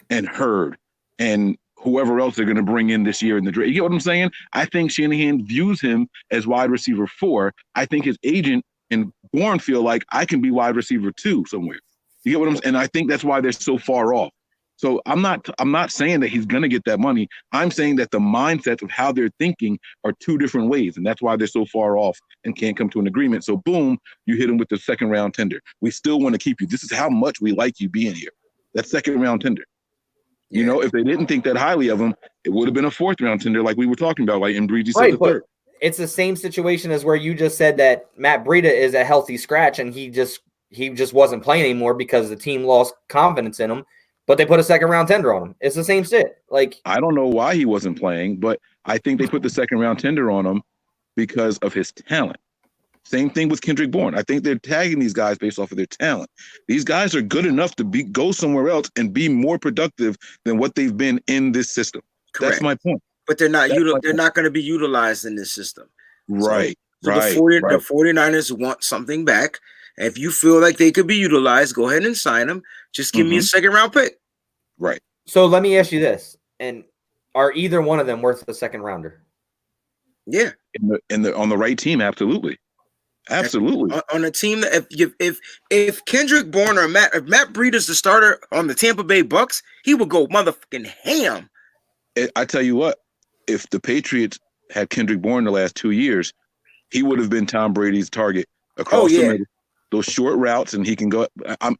and Hurd and whoever else they're going to bring in this year in the draft. You get what I'm saying? I think Shanahan views him as wide receiver 4. I think his agent and Bourne feel like I can be wide receiver 2 somewhere. You get what I'm saying? And I think that's why they're so far off. So I'm not saying that he's going to get that money. I'm saying that the mindsets of how they're thinking are 2 different ways, and that's why they're so far off and can't come to an agreement. So boom, you hit him with the second round tender. We still want to keep you. This is how much we like you being here. That second round tender. You know, if they didn't think that highly of him, it would have been a 4th round tender, like we were talking about, like Breida said, the 3rd. It's the same situation as where you just said that Matt Breida is a healthy scratch, and he just wasn't playing anymore because the team lost confidence in him. But they put a second round tender on him. It's the same shit. Like, I don't know why he wasn't playing, but I think they put the second round tender on him because of his talent. Same thing with Kendrick Bourne. I think they're tagging these guys based off of their talent. These guys are good enough to go somewhere else and be more productive than what they've been in this system. Correct. That's my point. But they're not going to be utilized in this system. Right. So the 49ers want something back. If you feel like they could be utilized, go ahead and sign them. Just give me a second round pick. Right. So let me ask you this: and are either one of them worth a second rounder? Yeah. On the right team, absolutely. Absolutely. On a team that if Kendrick Bourne or Matt Breida's the starter on the Tampa Bay Bucks, he would go motherfucking ham. I tell you what, if the Patriots had Kendrick Bourne the last 2 years, he would have been Tom Brady's target across those short routes, and he can go.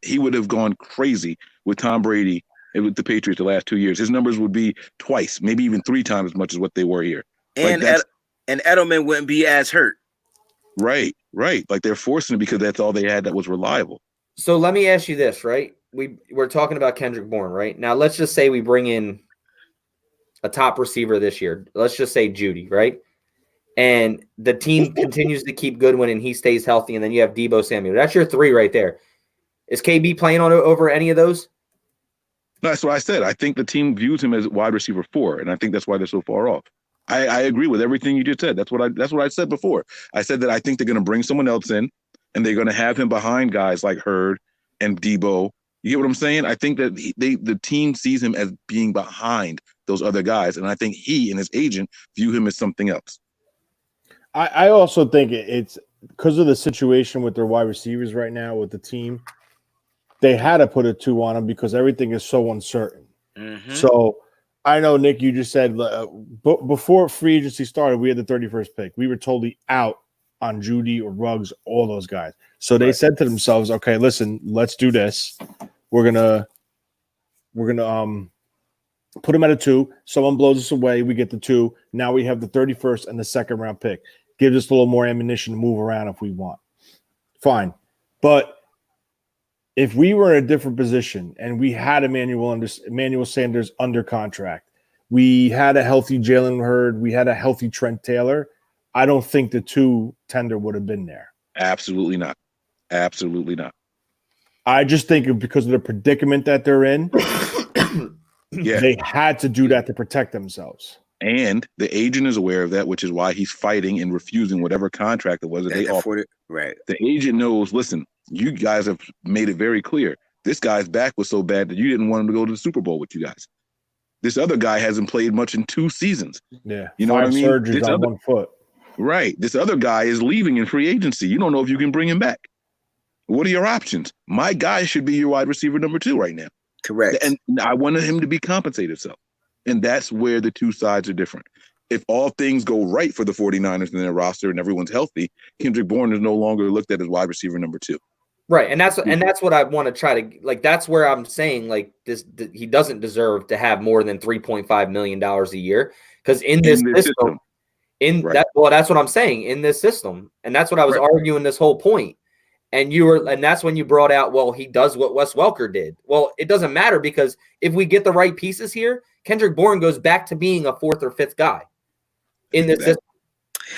He would have gone crazy with Tom Brady with the Patriots the last 2 years. His numbers would be twice, maybe even 3 times as much as what they were here. And and Edelman wouldn't be as hurt. Right. Like they're forcing it because that's all they had that was reliable. So let me ask you this, right? We're talking about Kendrick Bourne, right? Now let's just say we bring in a top receiver this year. Let's just say Judy, right? And the team continues to keep Goodwin and he stays healthy, and then you have Deebo Samuel. That's your 3 right there. Is KB playing on over any of those? No, that's what I said. I think the team views him as wide receiver 4, and I think that's why they're so far off. I agree with everything you just said. That's what I said before. I said that I think they're going to bring someone else in, and they're going to have him behind guys like Hurd and Deebo. You get what I'm saying? I think that the team sees him as being behind those other guys, and I think he and his agent view him as something else. I also think it's because of the situation with their wide receivers right now with the team. They had to put a 2 on him because everything is so uncertain. Mm-hmm. So I know, Nick, you just said before free agency started, we had the 31st pick. We were totally out on Judy or Ruggs, all those guys. So they said to themselves, okay, listen, let's do this. We're gonna put him at a 2. Someone blows us away. We get the 2. Now we have the 31st and the 2nd round pick. Gives us a little more ammunition to move around if we want. Fine. But if we were in a different position and we had Emmanuel Sanders under contract, we had a healthy Jalen Hurd, we had a healthy Trent Taylor, I don't think the 2 tender would have been there. Absolutely not. I just think because of the predicament that they're in, they had to do that to protect themselves. And the agent is aware of that, which is why he's fighting and refusing whatever contract it was that they offered. Right. The agent knows, listen, you guys have made it very clear. This guy's back was so bad that you didn't want him to go to the Super Bowl with you guys. This other guy hasn't played much in 2 seasons. Yeah. You know what I mean? Surgeries on 1 foot. Right. This other guy is leaving in free agency. You don't know if you can bring him back. What are your options? My guy should be your wide receiver number 2 right now. Correct. And I wanted him to be compensated. And that's where the 2 sides are different. If all things go right for the 49ers in their roster and everyone's healthy, Kendrick Bourne is no longer looked at as wide receiver number 2. Right, and that's what I want to try to like. That's where I'm saying like he doesn't deserve to have more than $3.5 million a year because in this system, that's what I'm saying in this system, and that's what I was arguing this whole point. And that's when you brought out, well, he does what Wes Welker did. Well, it doesn't matter because if we get the right pieces here, Kendrick Bourne goes back to being a 4th or 5th guy in this system.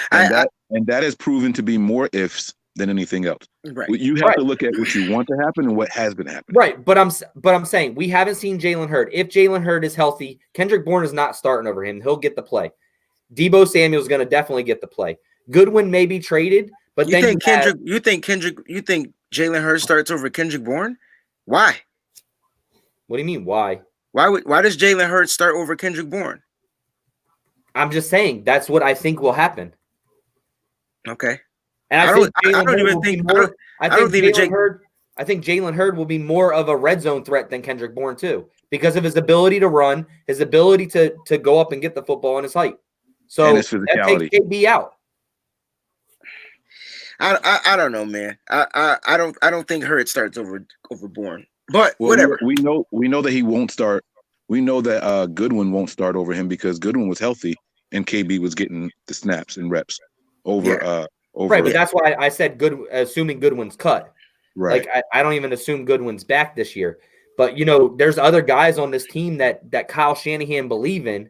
And that has proven to be more ifs than anything else. Right. You have to look at what you want to happen and what has been happening. Right, but I'm saying we haven't seen Jalen Hurd. If Jalen Hurd is healthy, Kendrick Bourne is not starting over him. He'll get the play. Deebo Samuel's going to definitely get the play. Goodwin may be traded, but you think Jalen Hurd starts over Kendrick Bourne? Why? What do you mean? Why? Why does Jalen Hurd start over Kendrick Bourne? I'm just saying that's what I think will happen. Okay. And I think Jalen Hurd will be more of a red zone threat than Kendrick Bourne too, because of his ability to run, his ability to go up and get the football, and his height. So that takes KB out. I don't know, man. I don't think Hurd starts over Bourne, but whatever. We know that he won't start. We know that Goodwin won't start over him because Goodwin was healthy and KB was getting the snaps and reps over. Right, but that's why I said assuming Goodwin's cut. Right. Like I don't even assume Goodwin's back this year. But there's other guys on this team that Kyle Shanahan believe in,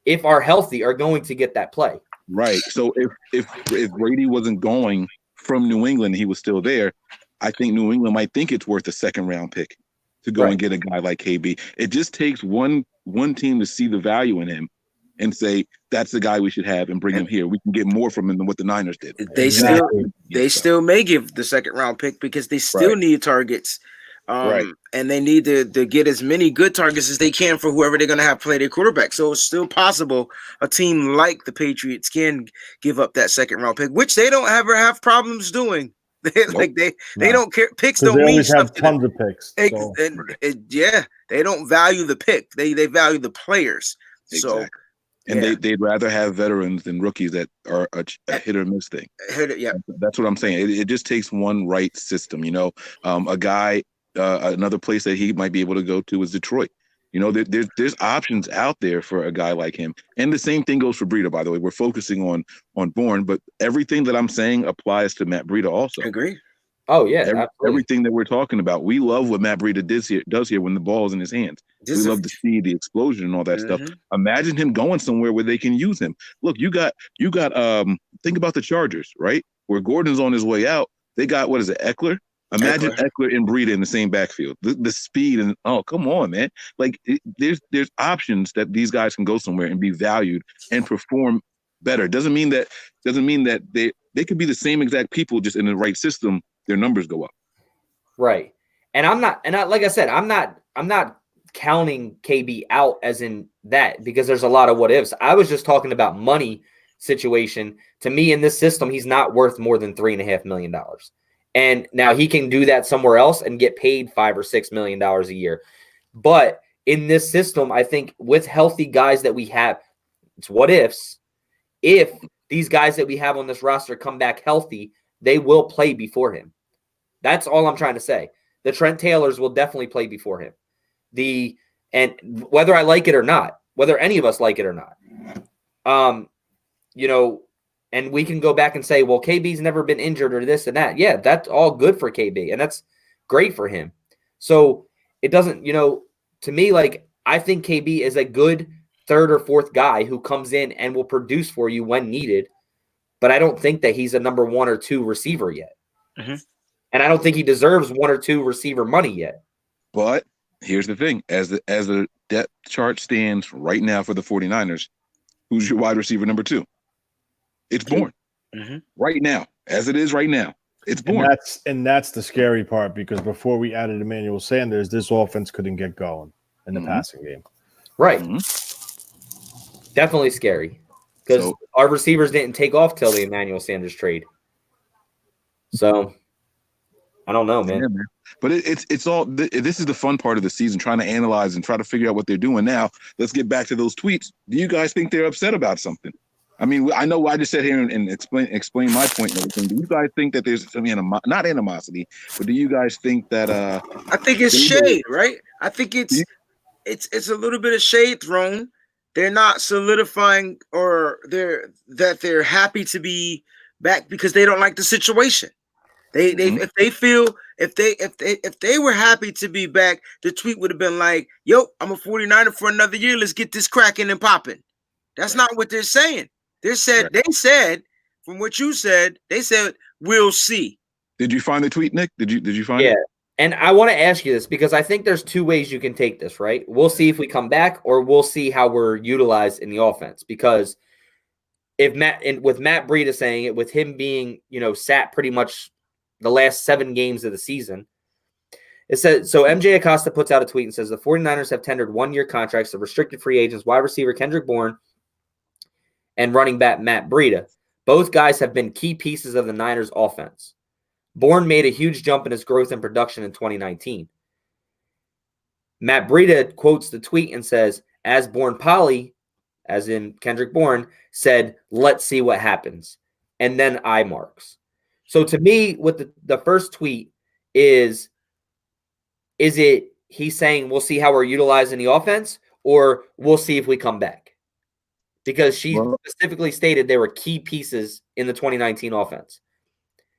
if are healthy, are going to get that play. Right. So if Brady wasn't going from New England, he was still there. I think New England might think it's worth a 2nd round pick to go and get a guy like KB. It just takes one team to see the value in him and say that's the guy we should have and bring him here. We can get more from him than what the Niners did. They still may give the 2nd round pick because they still need targets. And they need to get as many good targets as they can for whoever they're going to have play their quarterback. So it's still possible a team like the Patriots can give up that 2nd round pick, which they don't ever have problems doing. They don't care. Picks don't mean something. Tons of picks. So. They don't value the pick. They value the players. Exactly. And they'd rather have veterans than rookies that are a hit or miss thing. That's what I'm saying. It just takes one right system. A guy, another place that he might be able to go to is Detroit. You know, there's options out there for a guy like him. And the same thing goes for Breida, by the way. We're focusing on Bourne, but everything that I'm saying applies to Matt Breida also. I agree. Oh, yeah, absolutely. Everything that we're talking about. We love what Matt Breida does here when the ball's in his hands. We love to see the explosion and all that stuff. Imagine him going somewhere where they can use him. Look, you got think about the Chargers, right? Where Gordon's on his way out. They got, what is it, Eckler? Imagine Eckler and Breida in the same backfield. The speed and come on, man! Like there's options that these guys can go somewhere and be valued and perform better. Doesn't mean that they could be the same exact people, just in the right system. Their numbers go up. Right, and like I said, I'm not counting KB out as in that, because there's a lot of what ifs. I was just talking about money situation. To me, in this system, he's not worth more than $3.5 million. And now he can do that somewhere else and get paid $5 or $6 million a year. But in this system, I think with healthy guys that we have, it's what ifs. If these guys that we have on this roster come back healthy, they will play before him. That's all I'm trying to say. The Trent Taylors will definitely play before him. And whether I like it or not, whether any of us like it or not, and we can go back and say, well, KB's never been injured or this and that. Yeah, that's all good for KB, and that's great for him. So it doesn't, to me, like, I think KB is a good third or fourth guy who comes in and will produce for you when needed, but I don't think that he's a number 1 or 2 receiver yet. And I don't think he deserves 1 or 2 receiver money yet. But here's the thing. As the depth chart stands right now for the 49ers, who's your wide receiver number 2? It's Bourne. Right now, as it is right now, it's Bourne. And that's the scary part, because before we added Emmanuel Sanders, this offense couldn't get going in the passing game. Right. Definitely scary, because our receivers didn't take off till the Emmanuel Sanders trade. So I don't know, man. Yeah, man. But it's all. This is the fun part of the season, trying to analyze and try to figure out what they're doing. Now, let's get back to those tweets. Do you guys think they're upset about something? I mean, I know I just sat here and explain my point and everything. Do you guys think that there's some not animosity, but do you guys think that I think it's shade, right? I think it's a little bit of shade thrown. They're not solidifying, or they're happy to be back because they don't like the situation. If they were happy to be back, the tweet would have been like, "Yo, I'm a 49er for another year. Let's get this cracking and popping." That's not what they're saying. They said, from what you said, they said, "We'll see." Did you find the tweet, Nick? Did you find it? Yeah. And I want to ask you this, because I think there's 2 ways you can take this, right? We'll see if we come back, or we'll see how we're utilized in the offense. Because with Matt Breida saying it, with him being, sat pretty much the last 7 games of the season, it says, so MJ Acosta puts out a tweet and says the 49ers have tendered 1-year contracts to restricted free agents, wide receiver Kendrick Bourne and running back Matt Breida. Both guys have been key pieces of the Niners offense. Bourne made a huge jump in his growth and production in 2019. Matt Breida quotes the tweet and says, as Bourne Poly, as in Kendrick Bourne, said, let's see what happens. And then eye marks. So to me, with the first tweet is it he's saying we'll see how we're utilizing the offense, or we'll see if we come back? Because she specifically stated they were key pieces in the 2019 offense.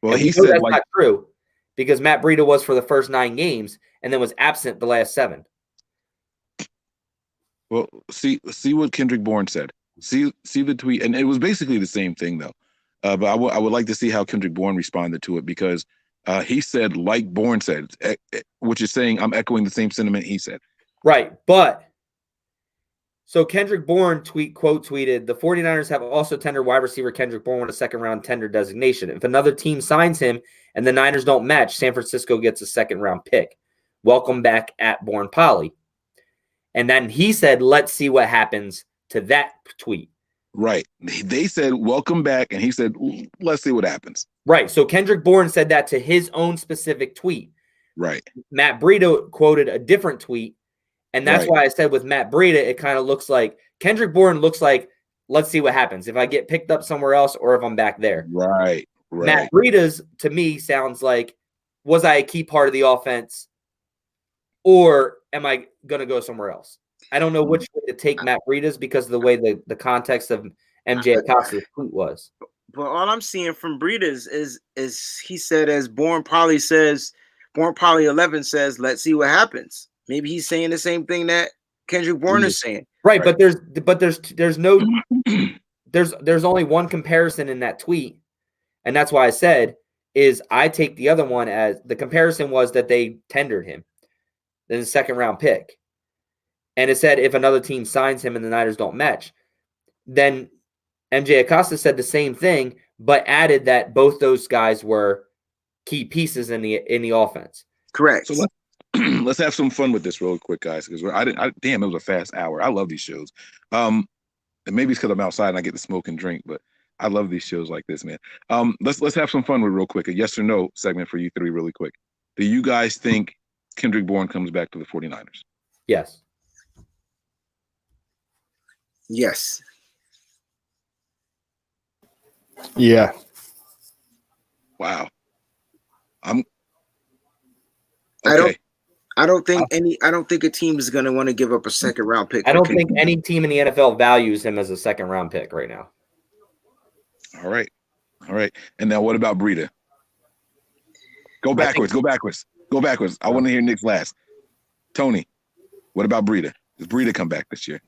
Well, he said that's not true, because Matt Breida was for the first 9 games and then was absent the last 7. Well, see what Kendrick Bourne said. See the tweet, and it was basically the same thing though. But I would like to see how Kendrick Bourne responded to it, because he said, like Bourne said, which is saying I'm echoing the same sentiment he said. Right, but so Kendrick Bourne tweeted, the 49ers have also tendered wide receiver Kendrick Bourne with a 2nd-round tender designation. If another team signs him and the Niners don't match, San Francisco gets a 2nd-round pick. Welcome back at Bourne Poly. And then he said, let's see what happens to that tweet. Right. They said, welcome back. And he said, let's see what happens. Right. So Kendrick Bourne said that to his own specific tweet. Right. Matt Breida quoted a different tweet. And that's why I said with Matt Breida, it kind of looks like Kendrick Bourne looks like, let's see what happens if I get picked up somewhere else or if I'm back there. Right. Matt Breida's, to me, sounds like, was I a key part of the offense, or am I going to go somewhere else? I don't know which way to take Matt Breida's because of the way the context of MJ Acosta's tweet was. But all I'm seeing from Breida is he said, as Bourne probably 11 says, let's see what happens. Maybe he's saying the same thing that Kendrick Bourne is saying. Right, but there's no there's only one comparison in that tweet, and that's why I said is I take the other one as the comparison was that they tendered him, then the second round pick, and it said if another team signs him and the Niners don't match, then MJ Acosta said the same thing, but added that both those guys were key pieces in the offense. Correct. So let's have some fun with this real quick, guys, because damn, it was a fast hour. I love these shows. And maybe it's because I'm outside and I get to smoke and drink, but I love these shows like this, man. Let's have some fun with real quick. A yes or no segment for you three really quick. Do you guys think Kendrick Bourne comes back to the 49ers? Yes. Yes. Yeah. Wow. I'm okay. I don't think a team is going to want to give up a second round pick. I don't think any team in the NFL values him as a second round pick right now. All right. And now what about Breida? Go backwards. I want to hear Nick's last. Tony, what about Breida? Does Breida come back this year?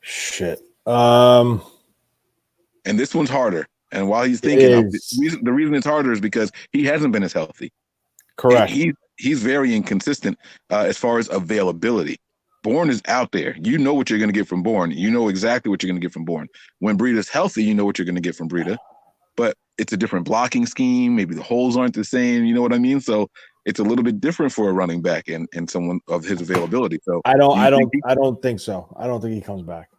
Shit. And this one's harder. And while he's thinking, the reason it's harder is because he hasn't been as healthy. Correct. He's very inconsistent as far as availability. Bourne is out there. You know what you're going to get from Bourne. You know exactly what you're going to get from Bourne. When Breida's healthy, you know what you're going to get from Breida. But it's a different blocking scheme. Maybe the holes aren't the same. You know what I mean? So it's a little bit different for a running back and someone of his availability. So I don't think so. I don't think he comes back.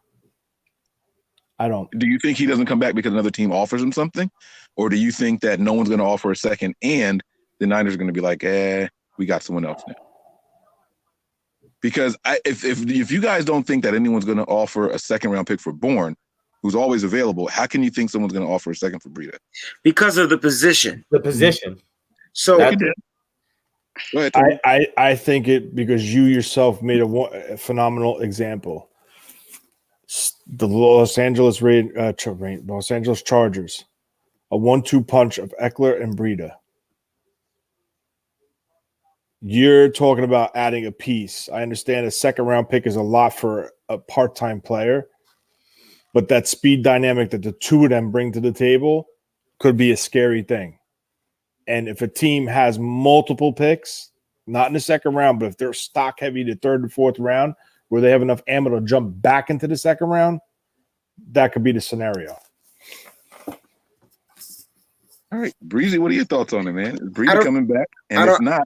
I don't. Do you think he doesn't come back because another team offers him something? Or do you think that no one's going to offer a second and the Niners are going to be like, we got someone else now? Because if you guys don't think that anyone's going to offer a second round pick for Bourne, who's always available, how can you think someone's going to offer a second for Breida? Because of the position. So go ahead, I think it because you yourself made a phenomenal example. The Los Angeles Chargers, a 1-2 punch of Eckler and Breida. You're talking about adding a piece. I understand a second round pick is a lot for a part-time player, but that speed dynamic that the two of them bring to the table could be a scary thing. And if a team has multiple picks, not in the second round, but if they're stock heavy the third and fourth round, where they have enough ammo to jump back into the second round, that could be the scenario. All right, Breezy, what are your thoughts on it, man? Is Breida coming back? And if not,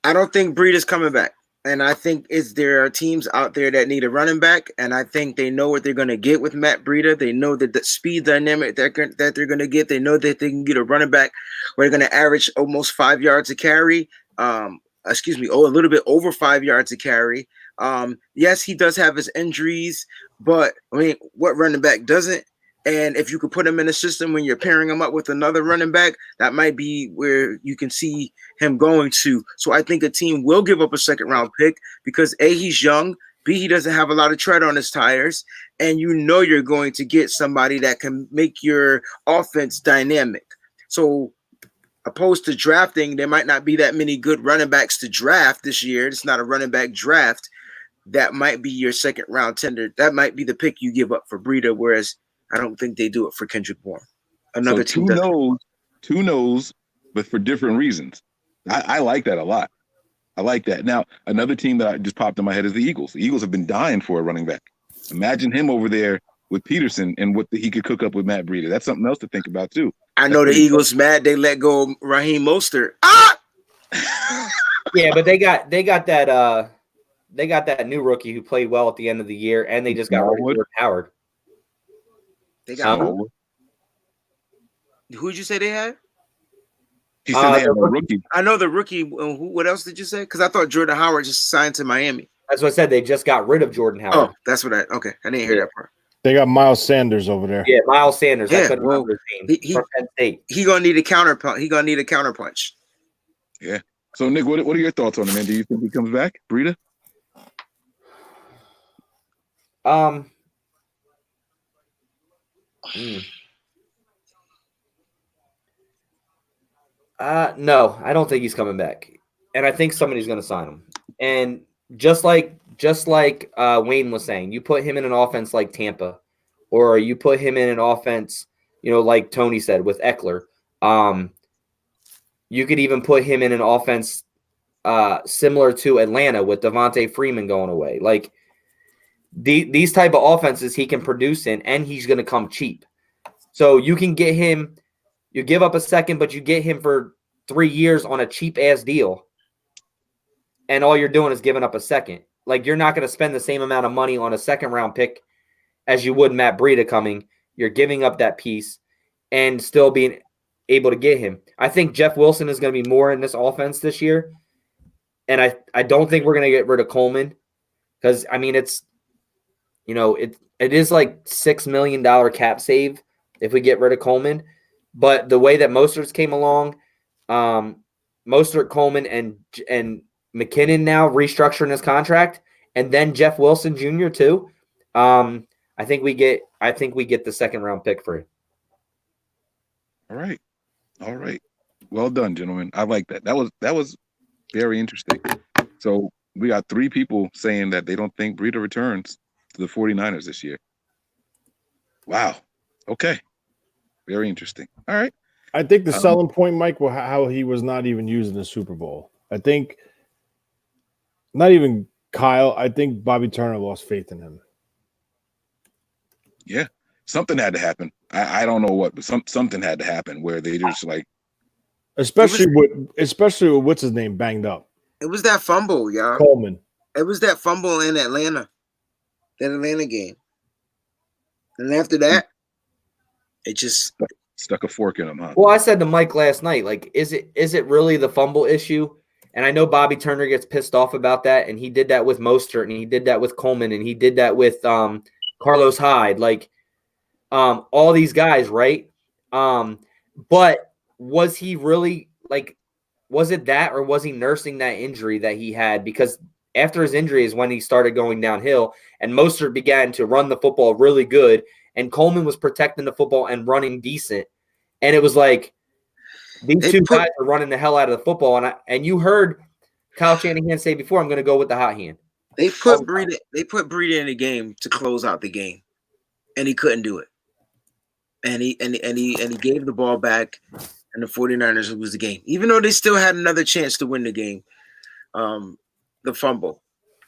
I don't think Breida's coming back. And I think there are teams out there that need a running back, and I think they know what they're going to get with Matt Breida. They know that the speed dynamic that they're going to get. They know that they can get a running back where they're going to average almost 5 yards a carry. A little bit over 5 yards a carry. Yes, he does have his injuries, but I mean, what running back doesn't? And if you could put him in a system when you're pairing him up with another running back, that might be where you can see him going to. So I think a team will give up a second round pick because A, he's young, B, he doesn't have a lot of tread on his tires, and you know you're going to get somebody that can make your offense dynamic. So opposed to drafting, there might not be that many good running backs to draft this year. It's not a running back draft. That might be your second round tender. That might be the pick you give up for Breida, whereas I don't think they do it for Kendrick Bourne. Another team two knows, but for different reasons. I like that a lot. I like that. Now, another team that I just popped in my head is the Eagles. The Eagles have been dying for a running back. Imagine him over there with Peterson and what he could cook up with Matt Breida. That's something else to think about too. I know the Eagles mad they let go of Raheem Mostert. Yeah, but they got that new rookie who played well at the end of the year, and they just got rid of Jordan Howard. They got who'd you say they had? He said they had a rookie. I know the rookie. What else did you say? Because I thought Jordan Howard just signed to Miami. That's what I said. They just got rid of Jordan Howard. Oh, that's what okay. I didn't hear that part. They got Miles Sanders over there. Yeah, Miles Sanders. Yeah, from Penn State. He gonna need a counterpunch. He gonna need a counterpunch. Yeah. So Nick, what are your thoughts on it, man? Do you think he comes back, Breida? No, I don't think he's coming back, and I think somebody's going to sign him. And just like Wayne was saying, you put him in an offense like Tampa, or you put him in an offense, like Tony said with Eckler. You could even put him in an offense similar to Atlanta with Devontae Freeman going away. Like these type of offenses he can produce in, and he's going to come cheap. So you can get him. You give up a second, but you get him for 3 years on a cheap ass deal. And all you're doing is giving up a second. Like you're not going to spend the same amount of money on a second round pick as you would Matt Breida coming. You're giving up that piece and still being able to get him. I think Jeff Wilson is going to be more in this offense this year. And I don't think we're going to get rid of Coleman because, I mean, it's, it is like $6 million cap save if we get rid of Coleman. But the way that Mostert came along, Mostert, Coleman, and McKinnon now restructuring his contract, and then Jeff Wilson Jr. too. I think we get the second round pick for it. All right. Well done, gentlemen. I like that. That was very interesting. So we got 3 people saying that they don't think Breida returns to the 49ers this year. Wow. Okay. Very interesting. All right. I think the selling point, Mike, was how he was not even used in the Super Bowl. I think not even Kyle. I think Bobby Turner lost faith in him. Yeah. Something had to happen. I don't know what, but something had to happen where they just like, especially with what's his name banged up. It was that fumble, y'all. Coleman. It was that fumble in Atlanta, that Atlanta game, and after that, it just stuck a fork in him, huh? Well, I said to Mike last night, like, is it really the fumble issue? And I know Bobby Turner gets pissed off about that, and he did that with Mostert, and he did that with Coleman, and he did that with Carlos Hyde, like all these guys, right? But was he really like? Was it that, or was he nursing that injury that he had? Because after his injury is when he started going downhill, and Mostert began to run the football really good, and Coleman was protecting the football and running decent. And it was like these two guys are running the hell out of the football. And you heard Kyle Shanahan say before, "I'm going to go with the hot hand." They put Breida in the game to close out the game, and he couldn't do it. And he gave the ball back, and the 49ers lose the game, even though they still had another chance to win the game. The fumble,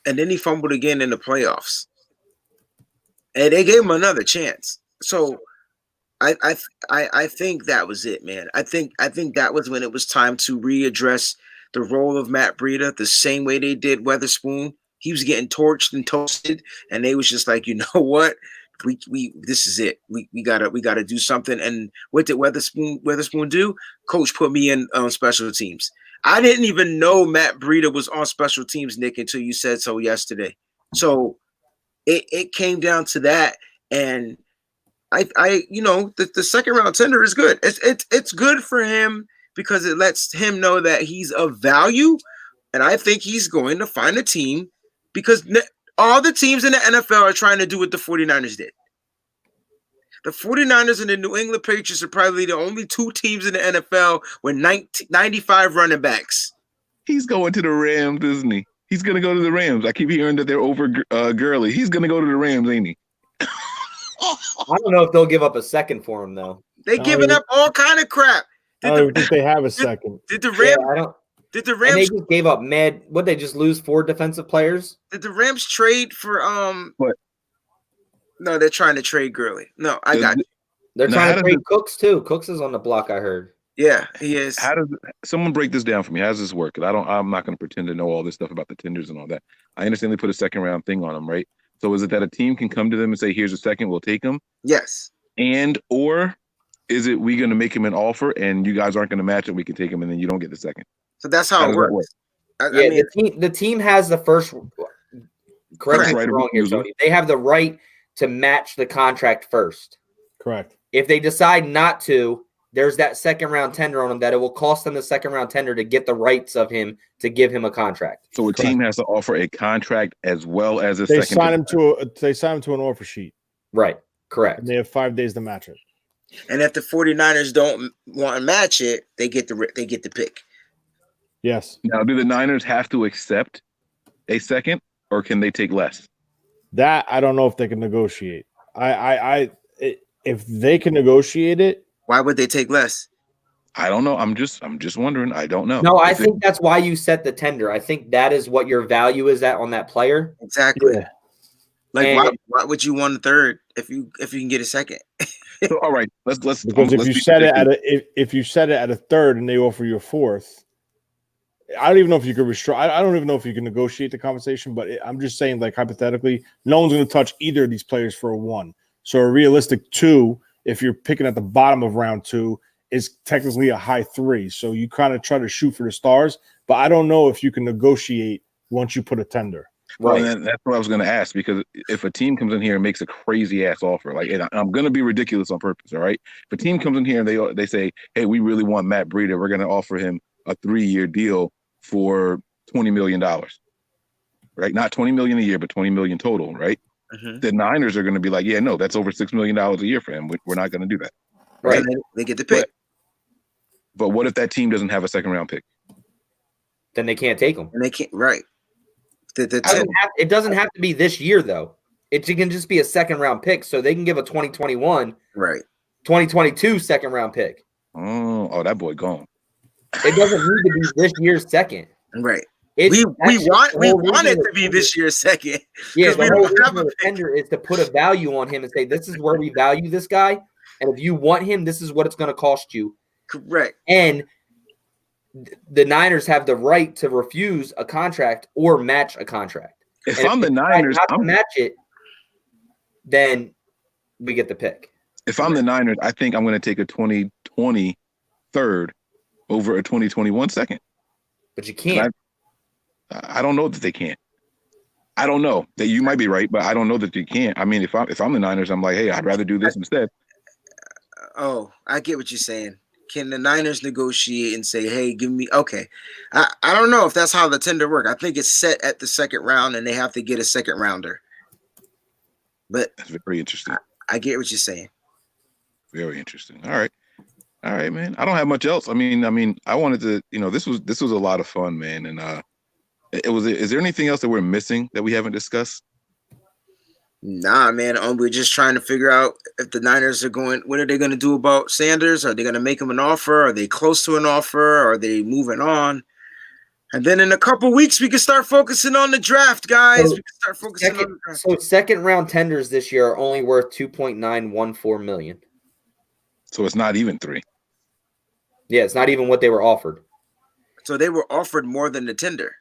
and then he fumbled again in the playoffs, and they gave him another chance. So I think that was it, man. I think that was when it was time to readdress the role of Matt Breida the same way they did Weatherspoon. He was getting torched and toasted, and they was just like, you know what? We this is it. We gotta do something. And what did Weatherspoon do? Coach put me in on special teams. I didn't even know Matt Breida was on special teams, Nick, until you said so yesterday. So it came down to that, and I the second round tender is good. It's good for him because it lets him know that he's of value, and I think he's going to find a team because all the teams in the NFL are trying to do what the 49ers did. The 49ers and the New England Patriots are probably the only 2 teams in the NFL with 95 running backs. He's going to the Rams, isn't he? He's going to go to the Rams. I keep hearing that they're over Gurley. He's going to go to the Rams, ain't he? I don't know if they'll give up a second for him, though. They giving up all kind of crap. I don't think they have a second. Did the Rams? Yeah, Did the Rams? And they just gave up mad. What, they just lose 4 defensive players? Did the Rams trade for What? No, they're trying to trade Gurley. No, I got you. They're trying to trade Cooks too. Cooks is on the block, I heard. Yeah, he is. How does someone break this down for me? How does this work? Because I'm not going to pretend to know all this stuff about the tenders and all that. I understand they put a second round thing on them, right? So is it that a team can come to them and say, "Here's a second, we'll take them"? Yes. And or is it we going to make him an offer and you guys aren't going to match it? We can take him and then you don't get the second. So that's how it works. I mean, the team has the first. Correct me if I'm wrong here, Tony. They have the right to match the contract first. Correct. If they decide not to, there's that second round tender on him that it will cost them the second round tender to get the rights of him to give him a contract. So a team has to offer a contract as well as a They second. sign him to an offer sheet. Right. Correct. And they have 5 days to match it. And if the 49ers don't want to match it, they get the pick. Yes. Now, do the Niners have to accept a second, or can they take less? That I don't know if they can negotiate. If they can negotiate it, why would they take less? I don't know. I'm just wondering. I don't know. No, I think that's why you set the tender. I think that is what your value is at on that player. Exactly. Yeah. Like why would you want a third if you can get a second? So, all right, let's because if you set it at a third and they offer you a fourth, I don't even know if you could I don't even know if you can negotiate the compensation. But I'm just saying, like hypothetically, no one's going to touch either of these players for a 1. So a realistic 2, if you're picking at the bottom of round 2, is technically a high 3. So you kind of try to shoot for the stars. But I don't know if you can negotiate once you put a tender. Right. Well, that's what I was going to ask, because if a team comes in here and makes a crazy ass offer, like, and I'm going to be ridiculous on purpose, all right? If a team comes in here and they say, hey, we really want Matt Breida, we're going to offer him a 3-year deal for $20 million, right? Not $20 million a year, but $20 million total, right? Mm-hmm. The Niners are going to be like, yeah, no, that's over $6 million a year for him. We're not going to do that, right? They get the pick. But what if that team doesn't have a second round pick? Then they can't take him. And they can't, right? It doesn't have to be this year, though. It can just be a second round pick, so they can give a 2021, right, 2022 second round pick. Oh, that boy gone. It doesn't need to be this year's second. Right. We want it to be this year's second. Yeah, the whole reason of the tender is to put a value on him and say, this is where we value this guy, and if you want him, this is what it's going to cost you. Correct. And the Niners have the right to refuse a contract or match a contract. If I'm the Niners, not to match it, then we get the pick. If I'm the Niners, I think I'm going to take a 2020 third over a 2021 second. But you can't. I don't know that they can't. I don't know that you might be right, but I don't know that you can't. I mean, if I'm the Niners, I'm like, hey, I'd rather do this instead. Oh, I get what you're saying. Can the Niners negotiate and say, hey, give me – okay. I don't know if that's how the tender work. I think it's set at the second round, and they have to get a second rounder. But that's very interesting. I get what you're saying. Very interesting. All right, man. I don't have much else. I mean, I wanted to – this was a lot of fun, man. And is there anything else that we're missing that we haven't discussed? Nah, man. We're just trying to figure out if the Niners are going. What are they going to do about Sanders? Are they going to make him an offer? Are they close to an offer? Are they moving on? And then in a couple weeks, we can start focusing on the draft, guys. We can start focusing on the draft. So second round tenders this year are only worth $2.914 million. So it's not even 3. Yeah, it's not even what they were offered. So they were offered more than the tender.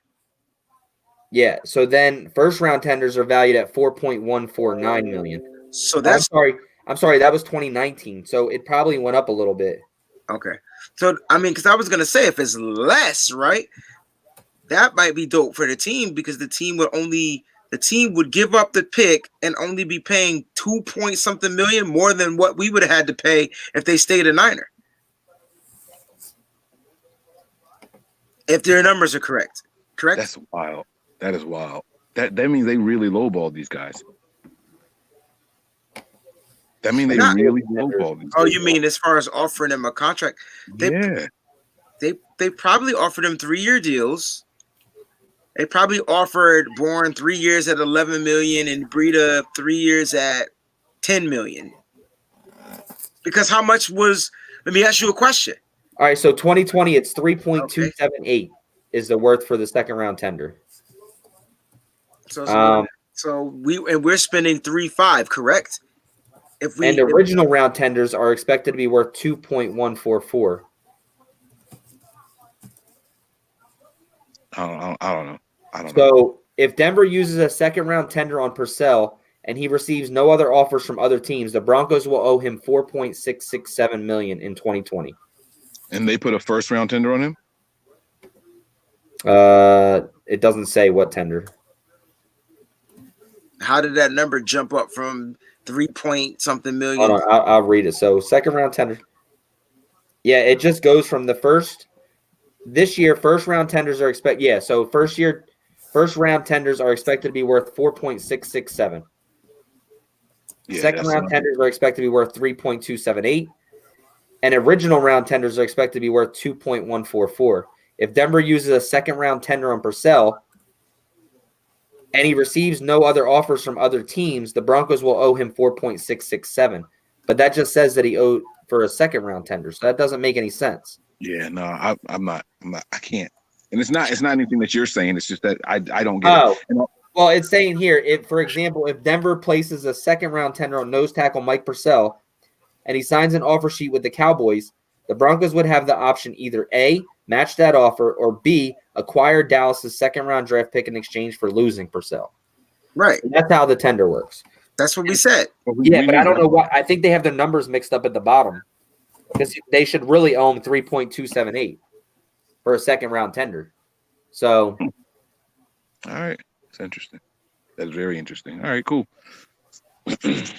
Yeah, so then first round tenders are valued at $4.149 million. So that's I'm sorry, that was 2019. So it probably went up a little bit. Okay. So I mean, because I was gonna say if it's less, right? That might be dope for the team because the team would give up the pick and only be paying 2-point-something million more than what we would have had to pay if they stayed a Niner. If their numbers are correct. Correct? That's wild. That is wild. That means they really lowballed these guys. That means they really lowballed these guys. Oh, you mean as far as offering them a contract? Yeah. They probably offered them 3-year deals. They probably offered Bourne 3 years at $11 million and Breida 3 years at $10 million. Because how much was? Let me ask you a question. All right, so 2020, it's 3.278 is the worth for the second round tender. So we're spending 3.5, correct? And original round tenders are expected to be worth 2.144. I don't know. So if Denver uses a second round tender on Purcell and he receives no other offers from other teams, the Broncos will owe him $4.667 million in 2020. And they put a first round tender on him? It doesn't say what tender. How did that number jump up from 3-point-something million? Hold on, I'll read it. So second round tender. Yeah, it just goes from the first this year. First round tenders are expected. Yeah, so first round tenders are expected to be worth 4.667. Yeah, Second that's round tenders are expected to be worth 3.278, and original round tenders are expected to be worth 2.144. If Denver uses a second round tender on Purcell and he receives no other offers from other teams, the Broncos will owe him 4.667. But that just says that he owed for a second round tender, so that doesn't make any sense. yeah. No, I'm not. I can't. And it's not anything that you're saying. It's just that I don't get Oh, it. And well, it's saying here, if for example, if Denver places a second round tender on nose tackle Mike Purcell and he signs an offer sheet with the Cowboys, the Broncos would have the option either A, match that offer, or B, acquire Dallas's second round draft pick in exchange for losing Purcell. Right. And that's how the tender works. That's what we said. Yeah, but I don't know why. I think they have their numbers mixed up at the bottom because they should really own 3.278 for a second round tender. So, all right, it's interesting. That's very interesting. All right, cool.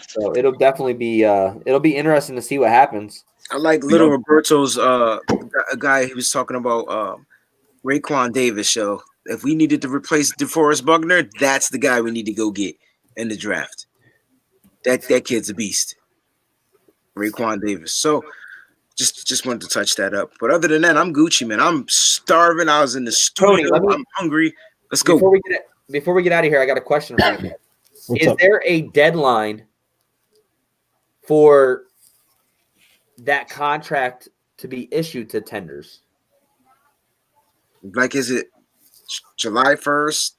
so it'll definitely be interesting to see what happens. I like Little Roberto's a guy he was talking about Raekwon Davis show. If we needed to replace DeForest Buckner, that's the guy we need to go get in the draft. That kid's a beast. Raekwon Davis. So just wanted to touch that up. But other than that, I'm Gucci, man. I'm starving. I was in the studio. Tony, I'm hungry. Let's go. Before we get out of here, I got a question for you. What's Is up? there a deadline for that contract to be issued to tenders? Like, is it July 1st?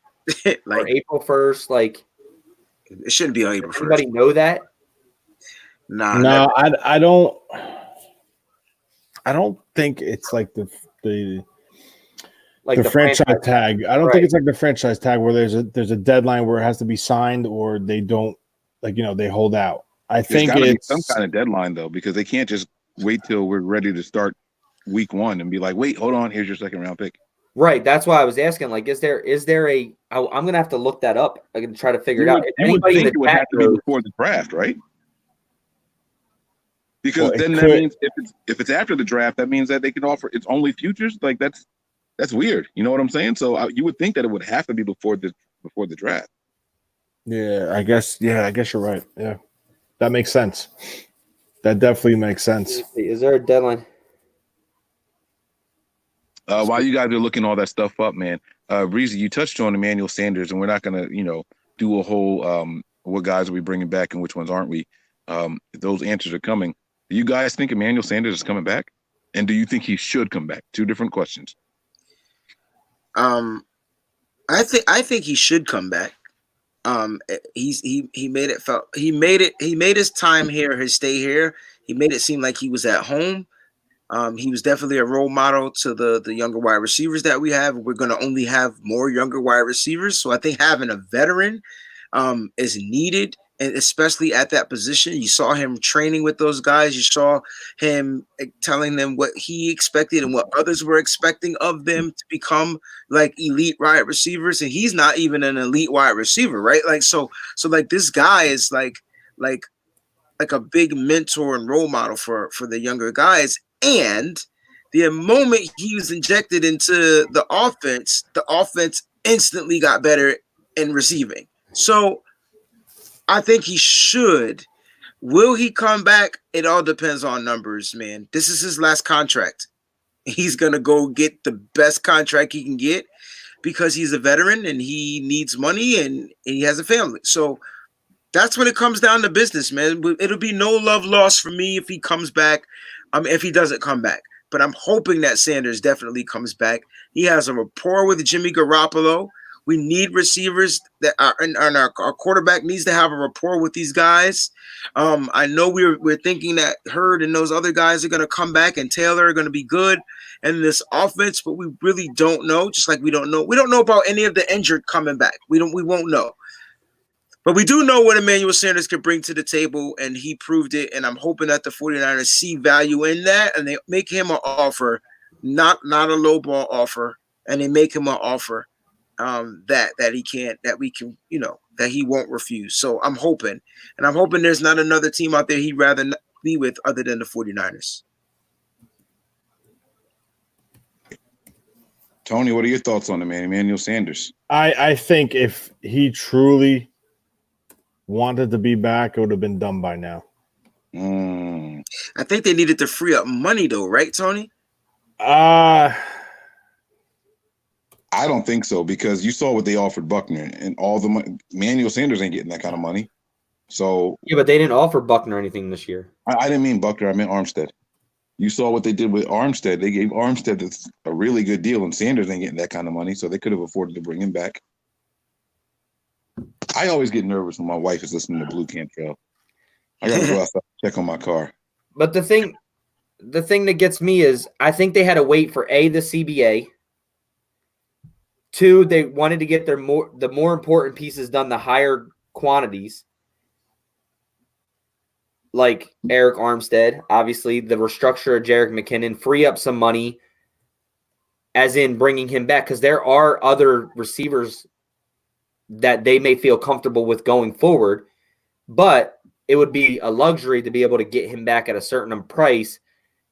Or April 1st? Like, it shouldn't be on April 1st. Anybody know that? Nah, No, I don't. I don't think it's like the franchise tag. I don't think it's like the franchise tag where there's a deadline where it has to be signed or they don't they hold out. I think it's some kind of deadline though, because they can't just wait till we're ready to start week 1 and be like, wait, hold on, here's your second round pick. Right. That's why I was asking. Like, is there a? I'm gonna have to look that up. I'm gonna try to figure it out. If anybody in the it would have to be before the draft, right? Because then that means if it's after the draft, that means that they can offer it's only futures. Like that's weird. You know what I'm saying? So you would think that it would have to be before the draft. Yeah, I guess you're right. Yeah, that makes sense. That definitely makes sense. Is there a deadline? While you guys are looking all that stuff up, man, Breezy, you touched on Emmanuel Sanders, and we're not gonna, do a whole what guys are we bringing back and which ones aren't we? Those answers are coming. Do you guys think Emmanuel Sanders is coming back? And do you think he should come back? Two different questions. I think he should come back. He made his time here, his stay here. He made it seem like he was at home. He was definitely a role model to the younger wide receivers that we have. We're going to only have more younger wide receivers. So I think having a veteran is needed, and especially at that position. You saw him training with those guys. You saw him telling them what he expected and what others were expecting of them to become like elite wide receivers. And he's not even an elite wide receiver, right? Like, so like this guy is like a big mentor and role model for the younger guys. And the moment he was injected into the offense instantly got better in receiving. So I think he should. Will he come back? It all depends on numbers, man. This is his last contract. He's going to go get the best contract he can get because he's a veteran and he needs money and he has a family. So that's when it comes down to business, man. It'll be no love lost for me if he comes back. If he doesn't come back. But I'm hoping that Sanders definitely comes back. He has a rapport with Jimmy Garoppolo. We need receivers that are, and our quarterback needs to have a rapport with these guys. I know we're thinking that Hurd and those other guys are going to come back and Taylor are going to be good in this offense, but we really don't know. Just like we don't know about any of the injured coming back. We won't know. But we do know what Emmanuel Sanders can bring to the table, and he proved it. And I'm hoping that the 49ers see value in that, and they make him an offer, not a lowball offer, and they make him an offer that he won't refuse. So I'm hoping there's not another team out there he'd rather be with other than the 49ers. Tony, what are your thoughts on the man, Emmanuel Sanders? I think if he truly wanted to be back, it would have been done by now. I think they needed to free up money, though, right, Tony? Uh I don't think so because you saw what they offered Buckner and all the money. Emmanuel Sanders ain't getting that kind of money. So Yeah, but they didn't offer Buckner anything this year. I didn't mean Buckner. I meant Armstead. You saw what they did with Armstead. They gave Armstead a really good deal, and Sanders ain't getting that kind of money, so they could have afforded to bring him back. I always get nervous when my wife is listening to Blue Cantrell. I gotta go outside and check on my car. But the thing that gets me is I think they had to wait for the CBA. 2, they wanted to get the more important pieces done, the higher quantities, like Eric Armstead, obviously the restructure of Jerick McKinnon, free up some money, as in bringing him back, because there are other receivers that they may feel comfortable with going forward, but it would be a luxury to be able to get him back at a certain price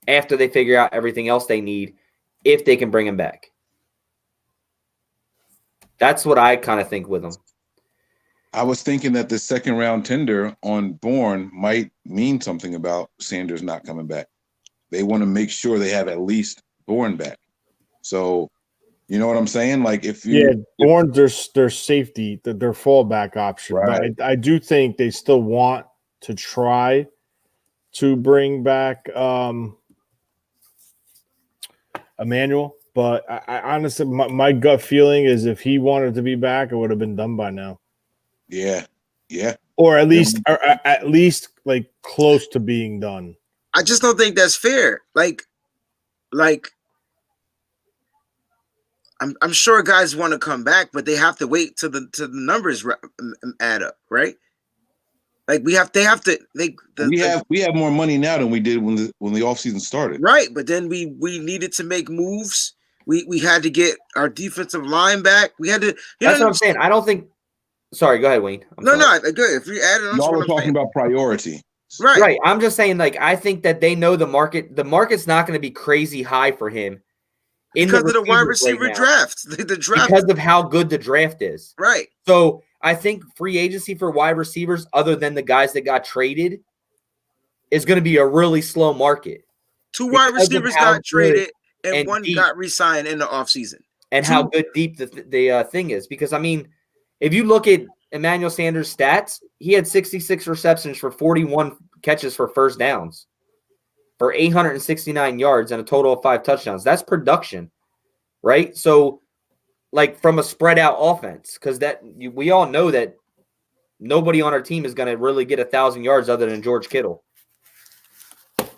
after they figure out everything else they need, if they can bring him back. That's what I kind of think with him. I was thinking that the second round tender on Bourne might mean something about Sanders not coming back. They want to make sure they have at least Bourne back. So, you know what I'm saying? Like Bourne's their safety, their fallback option. Right. But I do think they still want to try to bring back Emmanuel. But I honestly, my gut feeling is if he wanted to be back, it would have been done by now. Yeah. Or at least like close to being done. I just don't think that's fair. Like I'm sure guys want to come back, but they have to wait till the numbers add up, right? Like we have more money now than we did when the offseason started. Right, but then we needed to make moves. We had to get our defensive line back. We had to. That's what I'm saying. I don't think. Sorry, go ahead, Wayne. No, good. If you add it, y'all were talking about priority. Right. I'm just saying, like, I think that they know the market. The market's not going to be crazy high for him because of the wide receiver draft. The draft because of how good the draft is. Right. So I think free agency for wide receivers, other than the guys that got traded, is going to be a really slow market. 2 wide receivers got traded, and 1 got re-signed in the offseason. And how good deep the thing is. Because, I mean, if you look at Emmanuel Sanders' stats, he had 66 receptions for 41 catches for first downs, for 869 yards and a total of 5 touchdowns. That's production, right? So, like, from a spread out offense, because we all know that nobody on our team is going to really get 1,000 yards other than George Kittle,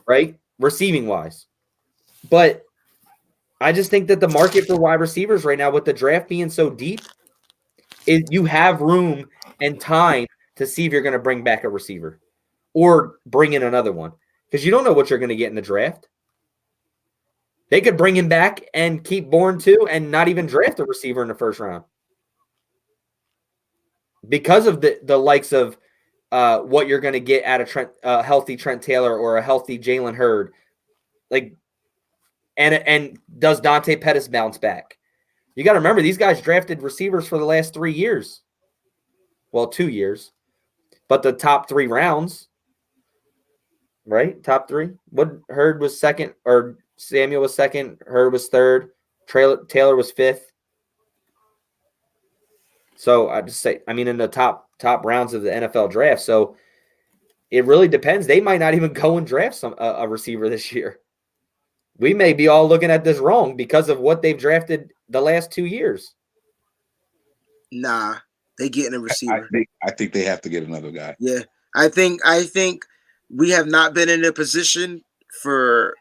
right? Receiving wise. But I just think that the market for wide receivers right now, with the draft being so deep, is you have room and time to see if you're going to bring back a receiver or bring in another one, because you don't know what you're going to get in the draft. They could bring him back and keep Bourne too and not even draft a receiver in the first round because of the likes of what you're going to get out of a healthy Trent Taylor or a healthy Jalen Hurd. Like, and does Dante Pettis bounce back? You got to remember, these guys drafted receivers for the last 3 years. Well, 2 years. But the top 3 rounds, right? Top 3. What, Hurd was second, or Samuel was second, Hurd was third, Taylor was fifth. So I just say, I mean, in the top rounds of the NFL draft. So it really depends. They might not even go and draft a receiver this year. We may be all looking at this wrong because of what they've drafted the last 2 years. Nah, they getting a receiver. I think they have to get another guy. Yeah, I think we have not been in a position for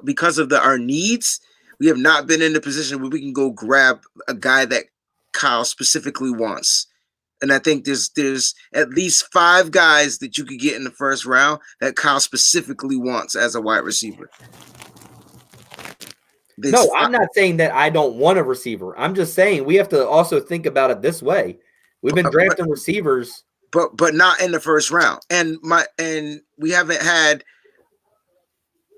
because of our needs. We have not been in a position where we can go grab a guy that Kyle specifically wants. And I think there's at least 5 guys that you could get in the first round that Kyle specifically wants as a wide receiver. No, I'm not saying that I don't want a receiver. I'm just saying we have to also think about it this way. We've been drafting receivers, but not in the first round. And we haven't had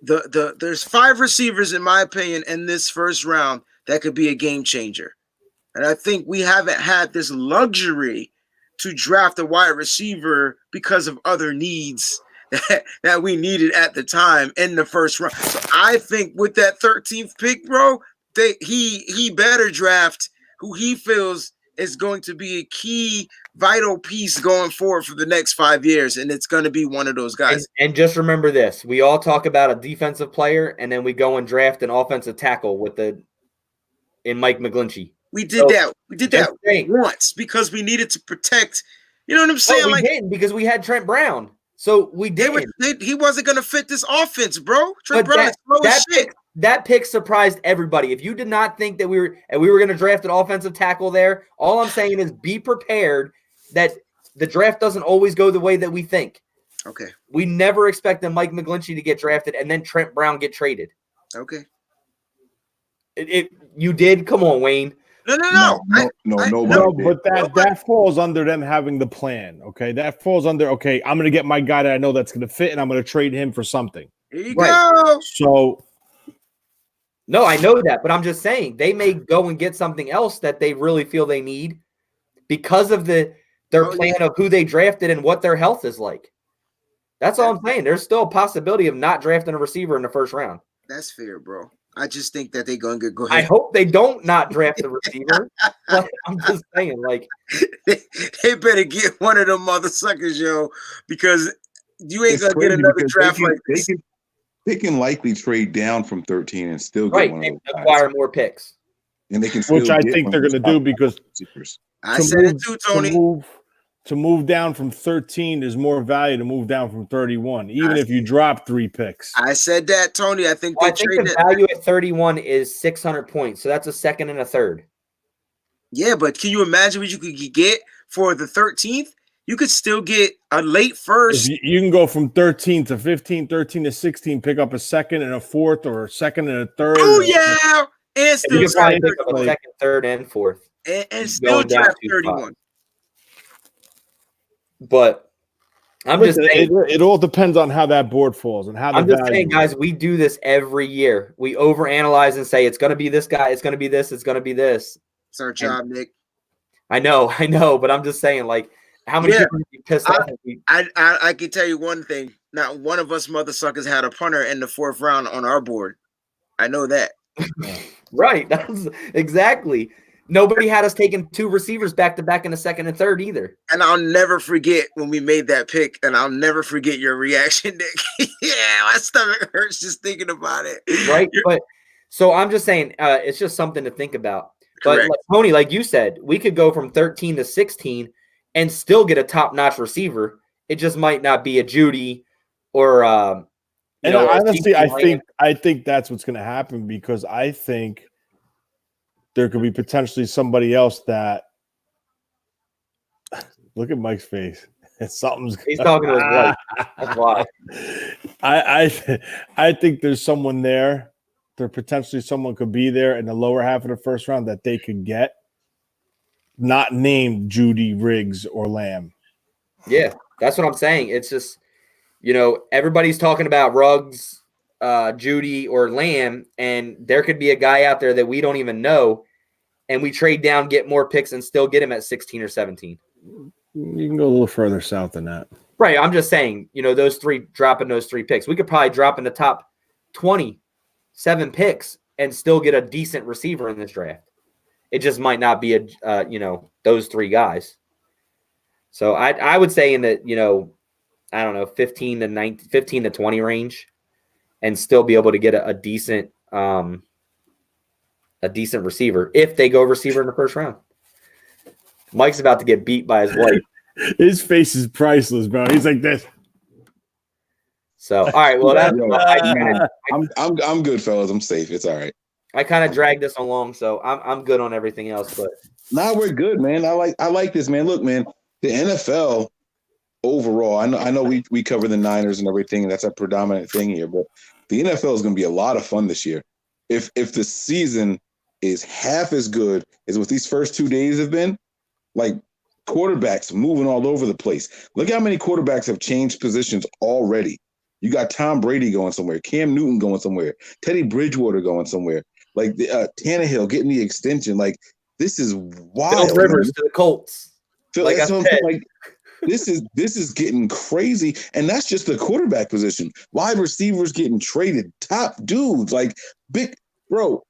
there's 5 receivers, in my opinion, in this first round that could be a game changer. And I think we haven't had this luxury to draft a wide receiver because of other needs that we needed at the time in the first round. So I think with that 13th pick, bro, he better draft who he feels is going to be a key vital piece going forward for the next 5 years, and it's going to be one of those guys. And just remember this: we all talk about a defensive player, and then we go and draft an offensive tackle in Mike McGlinchey. We did that. We did that once because we needed to protect. You know what I'm saying? We didn't because we had Trent Brown. So we did. He wasn't going to fit this offense, bro. Trent Brown is slow as shit. That pick surprised everybody. If you did not think that we were going to draft an offensive tackle there, all I'm saying is be prepared that the draft doesn't always go the way that we think. Okay. We never expected Mike McGlinchey to get drafted and then Trent Brown get traded. Okay. You did? Come on, Wayne. No. But that falls under them having the plan. Okay, that falls under. Okay, I'm going to get my guy that I know that's going to fit, and I'm going to trade him for something. Here you go. So, no, I know that, but I'm just saying they may go and get something else that they really feel they need because of their plan of who they drafted and what their health is like. That's all I'm saying. There's still a possibility of not drafting a receiver in the first round. That's fair, bro. I just think that they're going to go ahead. I hope they don't not draft the receiver. But I'm just saying, like, they better get one of them mother suckers, yo, because you ain't going to get another draft like this. They can likely trade down from 13 and still get one of those guys. Acquire more picks. And they can still which I think they're going to do because I said it too, Tony. To move down from 13 is more value to move down from 31, even if you drop 3 picks. I said that, Tony. I think the value at 31 is 600 points, so that's a second and a third. Yeah, but can you imagine what you could get for the 13th? You could still get a late first. You can go from 13 to 15, 13 to 16, pick up a second and a fourth, or a second and a third. Oh yeah, and still pick up a second, third, and fourth, and still draft 31. But I'm just saying, it all depends on how that board falls and how. I'm just saying, guys, we do this every year. We overanalyze and say it's going to be this guy, it's going to be this, it's going to be this. It's our job, Nick. I know, but I'm just saying, like, how many people be pissed off? I can tell you one thing. Not one of us mother suckers had a punter in the 4th round on our board. I know that. Right. That's exactly. Nobody had us taking 2 receivers back to back in the second and third either. And I'll never forget when we made that pick, and I'll never forget your reaction, Nick. Yeah, my stomach hurts just thinking about it. Right. But so I'm just saying, it's just something to think about. But like, Tony, like you said, we could go from 13 to 16 and still get a top-notch receiver. It just might not be a Judy or honestly, I think that's what's going to happen, because I think there could be potentially somebody else that look at Mike's face. He's talking to his wife. That's why. I think there's someone there. There potentially someone could be there in the lower half of the first round that they could get, not named Judy, Riggs, or Lamb. Yeah, that's what I'm saying. It's just, everybody's talking about Ruggs, Judy, or Lamb, and there could be a guy out there that we don't even know, and we trade down, get more picks, and still get him at 16 or 17. You can go a little further south than that. Right. I'm just saying, dropping those 3 picks. We could probably drop in the top 27 picks and still get a decent receiver in this draft. It just might not be those 3 guys. So I would say in the, I don't know, 15 to 20 range, and still be able to get a decent receiver if they go receiver in the first round. Mike's about to get beat by his wife. His face is priceless, bro. He's like this. So, all right. Well, I'm good, fellas. I'm safe. It's all right. I kind of dragged this along, so I'm good on everything else. But we're good, man. I like this, man. Look, man, the NFL overall. I know we cover the Niners and everything, and that's a predominant thing here. But the NFL is going to be a lot of fun this year. If the season is half as good as what these first 2 days have been, like quarterbacks moving all over the place. Look how many quarterbacks have changed positions already. You got Tom Brady going somewhere, Cam Newton going somewhere, Teddy Bridgewater going somewhere. Like Tannehill getting the extension. Like this is wild. Phil Rivers to the Colts. Like I said. Like this is getting crazy, and that's just the quarterback position. Wide receivers getting traded, top dudes like big bro.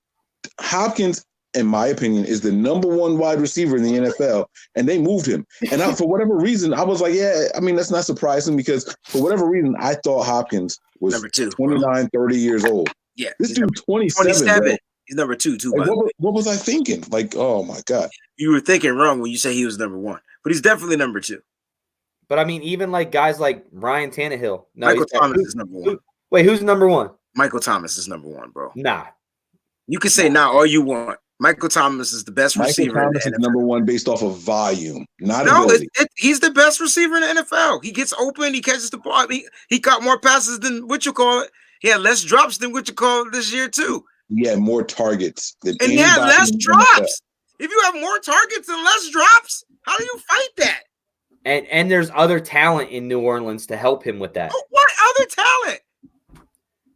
Hopkins, in my opinion, is the number one wide receiver in the NFL, and they moved him. And for whatever reason, I was like, yeah, I mean, that's not surprising because for whatever reason, I thought Hopkins was number 2, 29, 30 years old. Yeah. This dude 27. Bro. He's number 2, too. Like, what was I thinking? Like, oh my God. You were thinking wrong when you say he was number 1, but he's definitely number 2. But I mean, even like guys like Ryan Tannehill. No, Michael Thomas is number 1. Wait, who's number 1? Michael Thomas is number 1, bro. Nah. You can say all you want. Michael Thomas is the best receiver. Michael Thomas is number 1 based off of volume, not no. ability. He's the best receiver in the NFL. He gets open. He catches the ball. He caught more passes than he had less drops than this year too. He had more targets than and he had less drops. If you have more targets and less drops, how do you fight that? And there's other talent in New Orleans to help him with that. What other talent?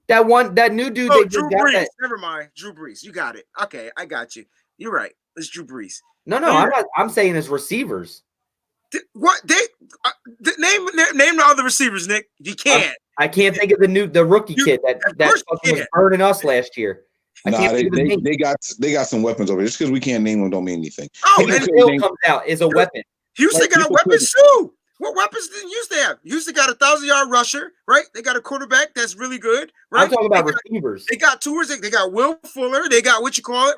That new dude. Oh, Drew Brees. Never mind, Drew Brees. You got it. Okay, I got you. You're right. It's Drew Brees. No, I'm not. I'm saying as receivers. What name the other receivers, Nick? You can't. I can't think of the rookie kid that was burning us last year. They got some weapons over here. Just because we can't name them don't mean anything. Oh, and Hill comes out is a weapon. Houston got weapons too. What weapons didn't Houston have? Houston got a 1,000-yard rusher, right? They got a quarterback that's really good, right? I'm talking about receivers. They got tours. They got Will Fuller. They got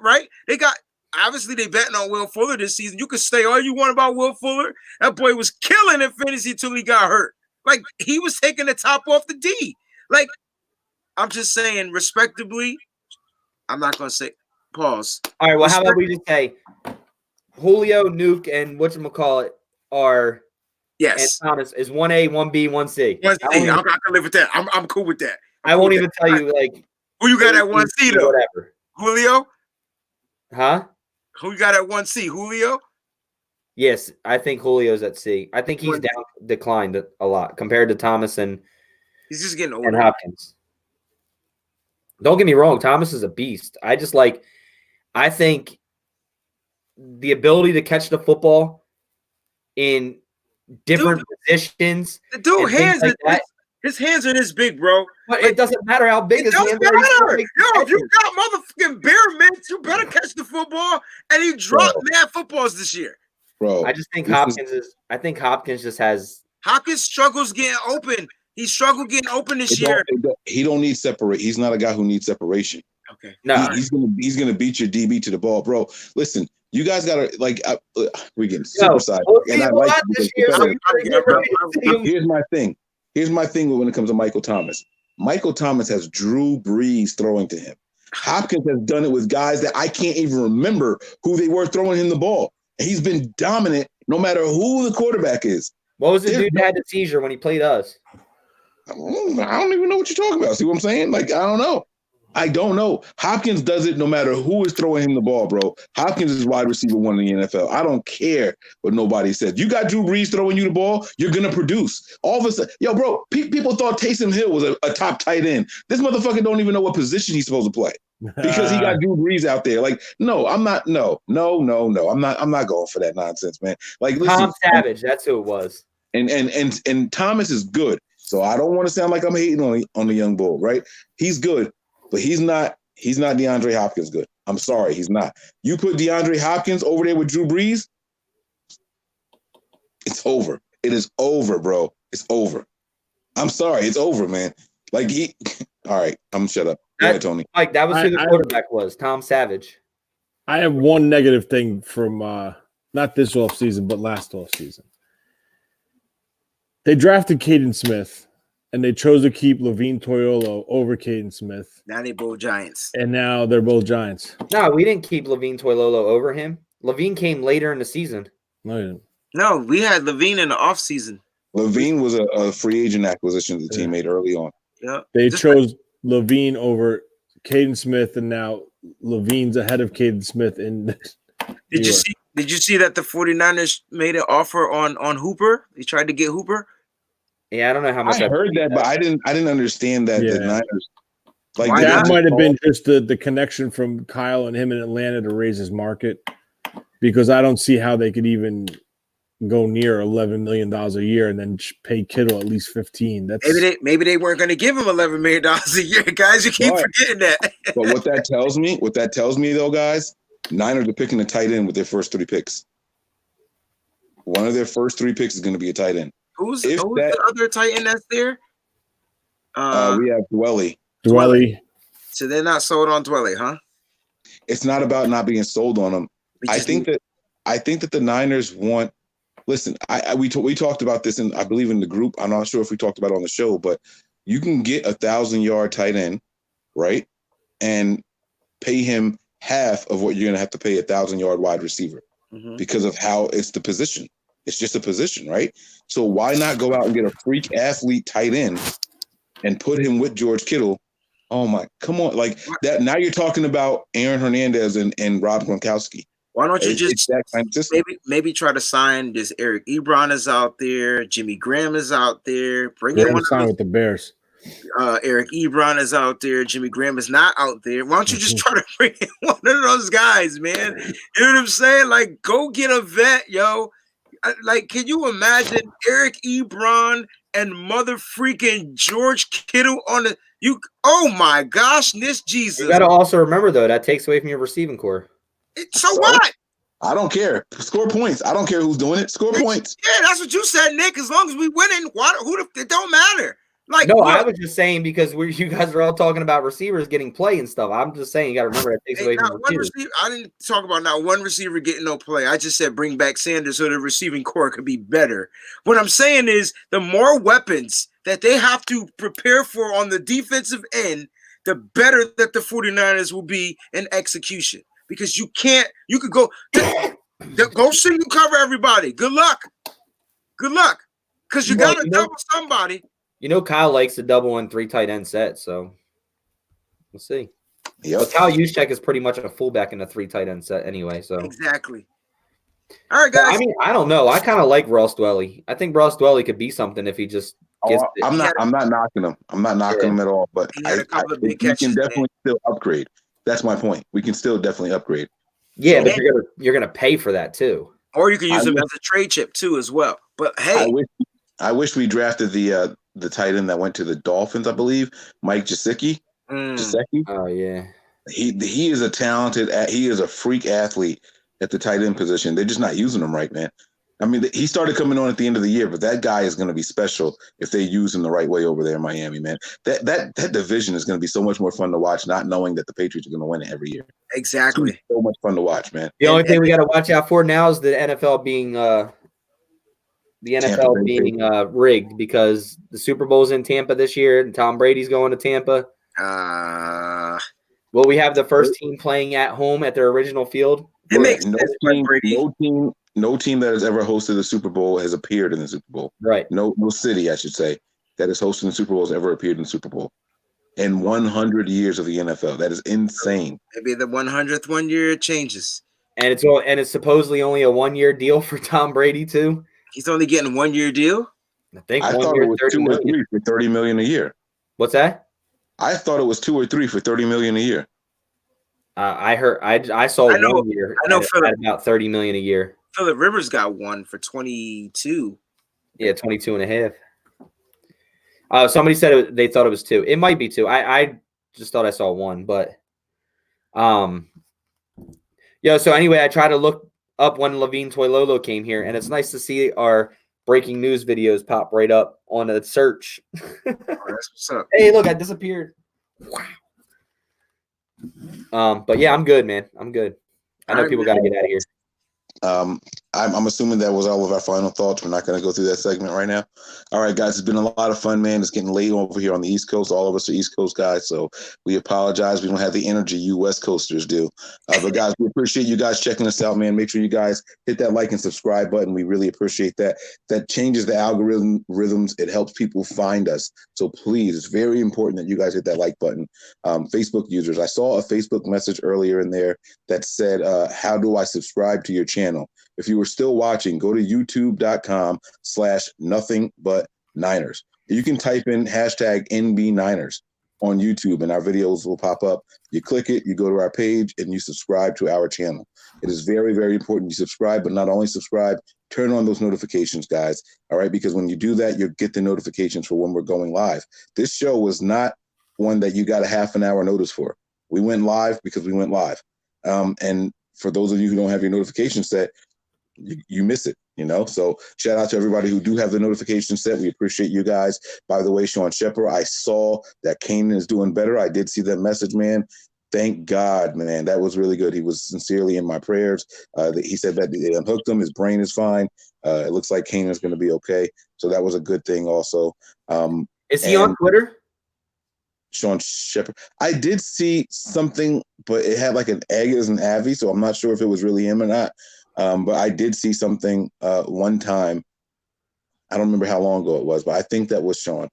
right? They got obviously they betting on Will Fuller this season. You can say all you want about Will Fuller. That boy was killing in fantasy until he got hurt. Like he was taking the top off the D. Like I'm just saying, respectably. I'm not gonna say pause. All right. Well, how about we just say Julio, Nuke, and whatchamacallit are. Yes. And Thomas is 1A, 1B, 1C. 1C. I can live with that. I'm cool with that. I won't even tell you like who you got at 1C though. Whatever. Julio? Huh? Who you got at 1C? Julio? Yes, I think Julio's at C. I think he's declined a lot compared to Thomas and he's just getting older. And Hopkins. Don't get me wrong, Thomas is a beast. I think the ability to catch the football in different positions. The dude his hands are this big, bro. But it doesn't matter how big his hands are. Yo, if you got motherfucking bear mitts, you better catch the football. And he dropped mad footballs this year. Bro. I just think Hopkins just has Hopkins struggles getting open. He struggled getting open this year. He don't need separate. He's not a guy who needs separation. Okay. No, he's gonna beat your DB to the ball, bro. Listen, you guys gotta we're getting super side. And I like this year. Here's my thing. Here's my thing when it comes to Michael Thomas. Michael Thomas has Drew Brees throwing to him. Hopkins has done it with guys that I can't even remember who they were throwing him the ball. And he's been dominant no matter who the quarterback is. What was the dude that had the seizure when he played us? I don't even know what you're talking about. See what I'm saying? Like, I don't know. Hopkins does it no matter who is throwing him the ball, bro. Hopkins is wide receiver 1 in the NFL. I don't care what nobody said. You got Drew Brees throwing you the ball, you're going to produce. All of a sudden, yo, bro, people thought Taysom Hill was a top tight end. This motherfucker don't even know what position he's supposed to play because he got Drew Brees out there. Like, no, I'm not. No. I'm not going for that nonsense, man. Like, listen, Tom Savage, that's who it was. And Thomas is good. So I don't want to sound like I'm hating on the young bull, right? He's good, but he's not DeAndre Hopkins good. I'm sorry, he's not. You put DeAndre Hopkins over there with Drew Brees, it's over. It is over, bro. It's over. I'm sorry, it's over, man. Like all right, I'm gonna shut up. Go ahead, Tony. Mike, that was who the quarterback was, Tom Savage. I have one negative thing from not this offseason, but last offseason. They drafted Caden Smith, and they chose to keep Levine Toilolo over Caden Smith. Now they both Giants. And now they're both Giants. No, we didn't keep Levine Toilolo over him. Levine came later in the season. No, you didn't. No, we had Levine in the offseason. Levine was a free agent acquisition the team made early on. Yeah. They chose Levine over Caden Smith, and now Levine's ahead of Caden Smith in Did you see that the 49ers made an offer on Hooper? They tried to get Hooper. Yeah, I don't know how much I heard that, but I didn't understand that the Niners Like Why That not? might have been just the connection from Kyle and him in Atlanta to raise his market, because I don't see how they could even go near $11 million a year and then pay Kittle at least 15. That's Maybe they weren't going to give him $11 million a year, guys. You keep Right. forgetting that. But what that tells me though, guys, Niners are picking a tight end with their first 3 picks. One of their first 3 picks is going to be a tight end. Who's the other tight end that's there? We have Dwelly. Dwelly. So they're not sold on Dwelly, huh? It's not about not being sold on him. I think that the Niners want. Listen, we talked about this I believe in the group. I'm not sure if we talked about it on the show, but you can get 1,000-yard tight end, right, and pay him half of what you're going to have to pay a 1,000-yard wide receiver because of how it's the position. It's just a position, right? So why not go out and get a freak athlete tight end and put him with George Kittle? Oh my, come on, like that. Now you're talking about Aaron Hernandez and Rob Gronkowski. Why don't you It's that kind of system. maybe try to sign this? Eric Ebron is out there. Jimmy Graham is out there. Bring in one of those. With the Bears. Eric Ebron is out there. Jimmy Graham is not out there. Why don't you just try to bring in one of those guys, man? You know what I'm saying? Like, go get a vet, yo. Like, can you imagine Eric Ebron and mother freaking George Kittle on the you? Oh my gosh, this Jesus! You got to also remember though that takes away from your receiving core. So what? I don't care. Score points. I don't care who's doing it. Score points. Yeah, that's what you said, Nick. As long as we winning, it don't matter. Like, no, look, I was just saying because you guys are all talking about receivers getting play and stuff. I'm just saying you got to remember that takes away from receivers. I didn't talk about not one receiver getting no play. I just said bring back Sanders so the receiving core could be better. What I'm saying is the more weapons that they have to prepare for on the defensive end, the better that the 49ers will be in execution. Because you could go single cover everybody. Good luck. Because you got to double somebody. You know, Kyle likes to double in 3 tight end set, so we'll see. Yep. But Kyle Juszczyk is pretty much a fullback in a 3 tight end set anyway. So exactly. All right, guys. I mean, I don't know. I kind of like Ross Dwelly. I think Ross Dwelly could be something if he just gets. I'm not knocking him. I'm not knocking him at all. But we can definitely still upgrade. That's my point. We can still definitely upgrade. Yeah, but you're gonna pay for that too. Or you can use him as a trade chip too, as well. But hey, I wish we drafted the tight end that went to the Dolphins, I believe, Mike Gesicki. Oh yeah, he is a talented. He is a freak athlete at the tight end position. They're just not using him right, man. I mean, he started coming on at the end of the year, but that guy is going to be special if they use him the right way over there in Miami, man. That division is going to be so much more fun to watch, not knowing that the Patriots are going to win it every year. Exactly. So much fun to watch, man. The only thing we got to watch out for now is the NFL being rigged because the Super Bowl's in Tampa this year, and Tom Brady's going to Tampa. Will we have the first team playing at home at their original field? It makes sense. No team that has ever hosted the Super Bowl has appeared in the Super Bowl. Right. No city, I should say, that is hosting the Super Bowl has ever appeared in the Super Bowl. In 100 years of the NFL. That is insane. Maybe the 100th 1 year it changes. And it's supposedly only a 1-year deal for Tom Brady too. He's only getting 1 year deal. I thought it was 2 or 3 for $30 million a year. What's that? I thought it was 2 or 3 for $30 million a year. I saw 1 year. I know at about $30 million a year. Phillip Rivers got one for 22. Yeah, 22 and a half. Somebody said they thought it was 2. It might be 2. I just thought I saw 1, but so anyway, I tried to look up when Levine Toilolo came here, and it's nice to see our breaking news videos pop right up on a search. That's what's up. Hey, look, I disappeared. Wow. But yeah, I'm good, man. I'm good. I know people got to get out of here. I'm assuming that was all of our final thoughts. We're not going to go through that segment right now. All right, guys, it's been a lot of fun, man. It's getting late over here on the East Coast. All of us are East Coast guys, so we apologize. We don't have the energy you West Coasters do. But guys, we appreciate you guys checking us out, man. Make sure you guys hit that like and subscribe button. We really appreciate that. That changes the algorithms. It helps people find us. So please, it's very important that you guys hit that like button. Facebook users, I saw a Facebook message earlier in there that said, how do I subscribe to your channel? If you were still watching, go to youtube.com/nothing but Niners. You can type in hashtag NB Niners. on YouTube, and our videos will pop up. You click it, you go to our page, and you subscribe to our channel. It is very, very important you subscribe, but not only subscribe, turn on those notifications, guys. All right, because when you do that, you'll get the notifications for when we're going live. This show was not one that you got a half an hour notice for. We went live because we went live. And for those of you who don't have your notifications set, you miss it, you know? So shout out to everybody who do have the notification set. We appreciate you guys. By the way, Sean Shepard, I saw that Kanan is doing better. I did see that message, man. Thank God, man. That was really good. He was sincerely in my prayers. He said that they unhooked him. His brain is fine. It looks like Kanan's going to be okay. So that was a good thing also. Is he on Twitter? Sean Shepard. I did see something, but it had like an egg as an Avi, so I'm not sure if it was really him or not. But I did see something one time. I don't remember how long ago it was, but I think that was Sean.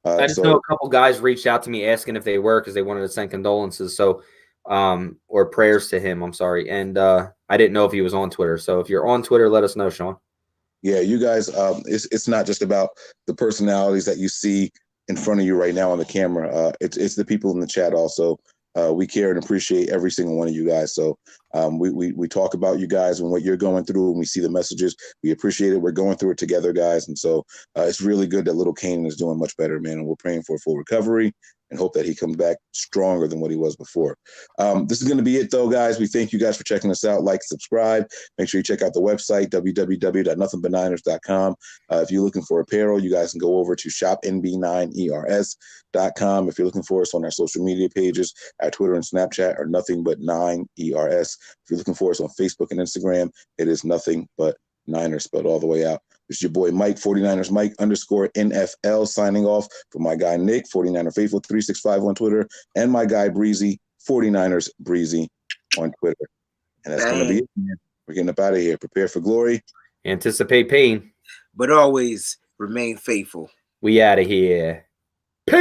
I just know a couple guys reached out to me asking if they were because they wanted to send condolences. So, or prayers to him. I'm sorry, and I didn't know if he was on Twitter. So if you're on Twitter, let us know, Sean. Yeah, you guys. It's not just about the personalities that you see in front of you right now on the camera. It's the people in the chat also. We care and appreciate every single one of you guys. So we talk about you guys and what you're going through, and we see the messages. We appreciate it. We're going through it together, guys. And so it's really good that little Kanan is doing much better, man. And we're praying for a full recovery and hope that he comes back stronger than what he was before. This is going to be it, though, guys. We thank you guys for checking us out. Like, subscribe. Make sure you check out the website, www.nothingbutniners.com. If you're looking for apparel, you guys can go over to shopnb9ers.com. If you're looking for us on our social media pages, our Twitter and Snapchat are Nothing But 9ERS. If you're looking for us on Facebook and Instagram, it is Nothing But Niners, spelled all the way out. It's your boy Mike, 49ers Mike _NFL, signing off for my guy Nick, 49er Faithful 365 on Twitter, and my guy Breezy, 49ers Breezy on Twitter. And that's going to be it, man. We're getting up out of here. Prepare for glory. Anticipate pain. But always remain faithful. We out of here.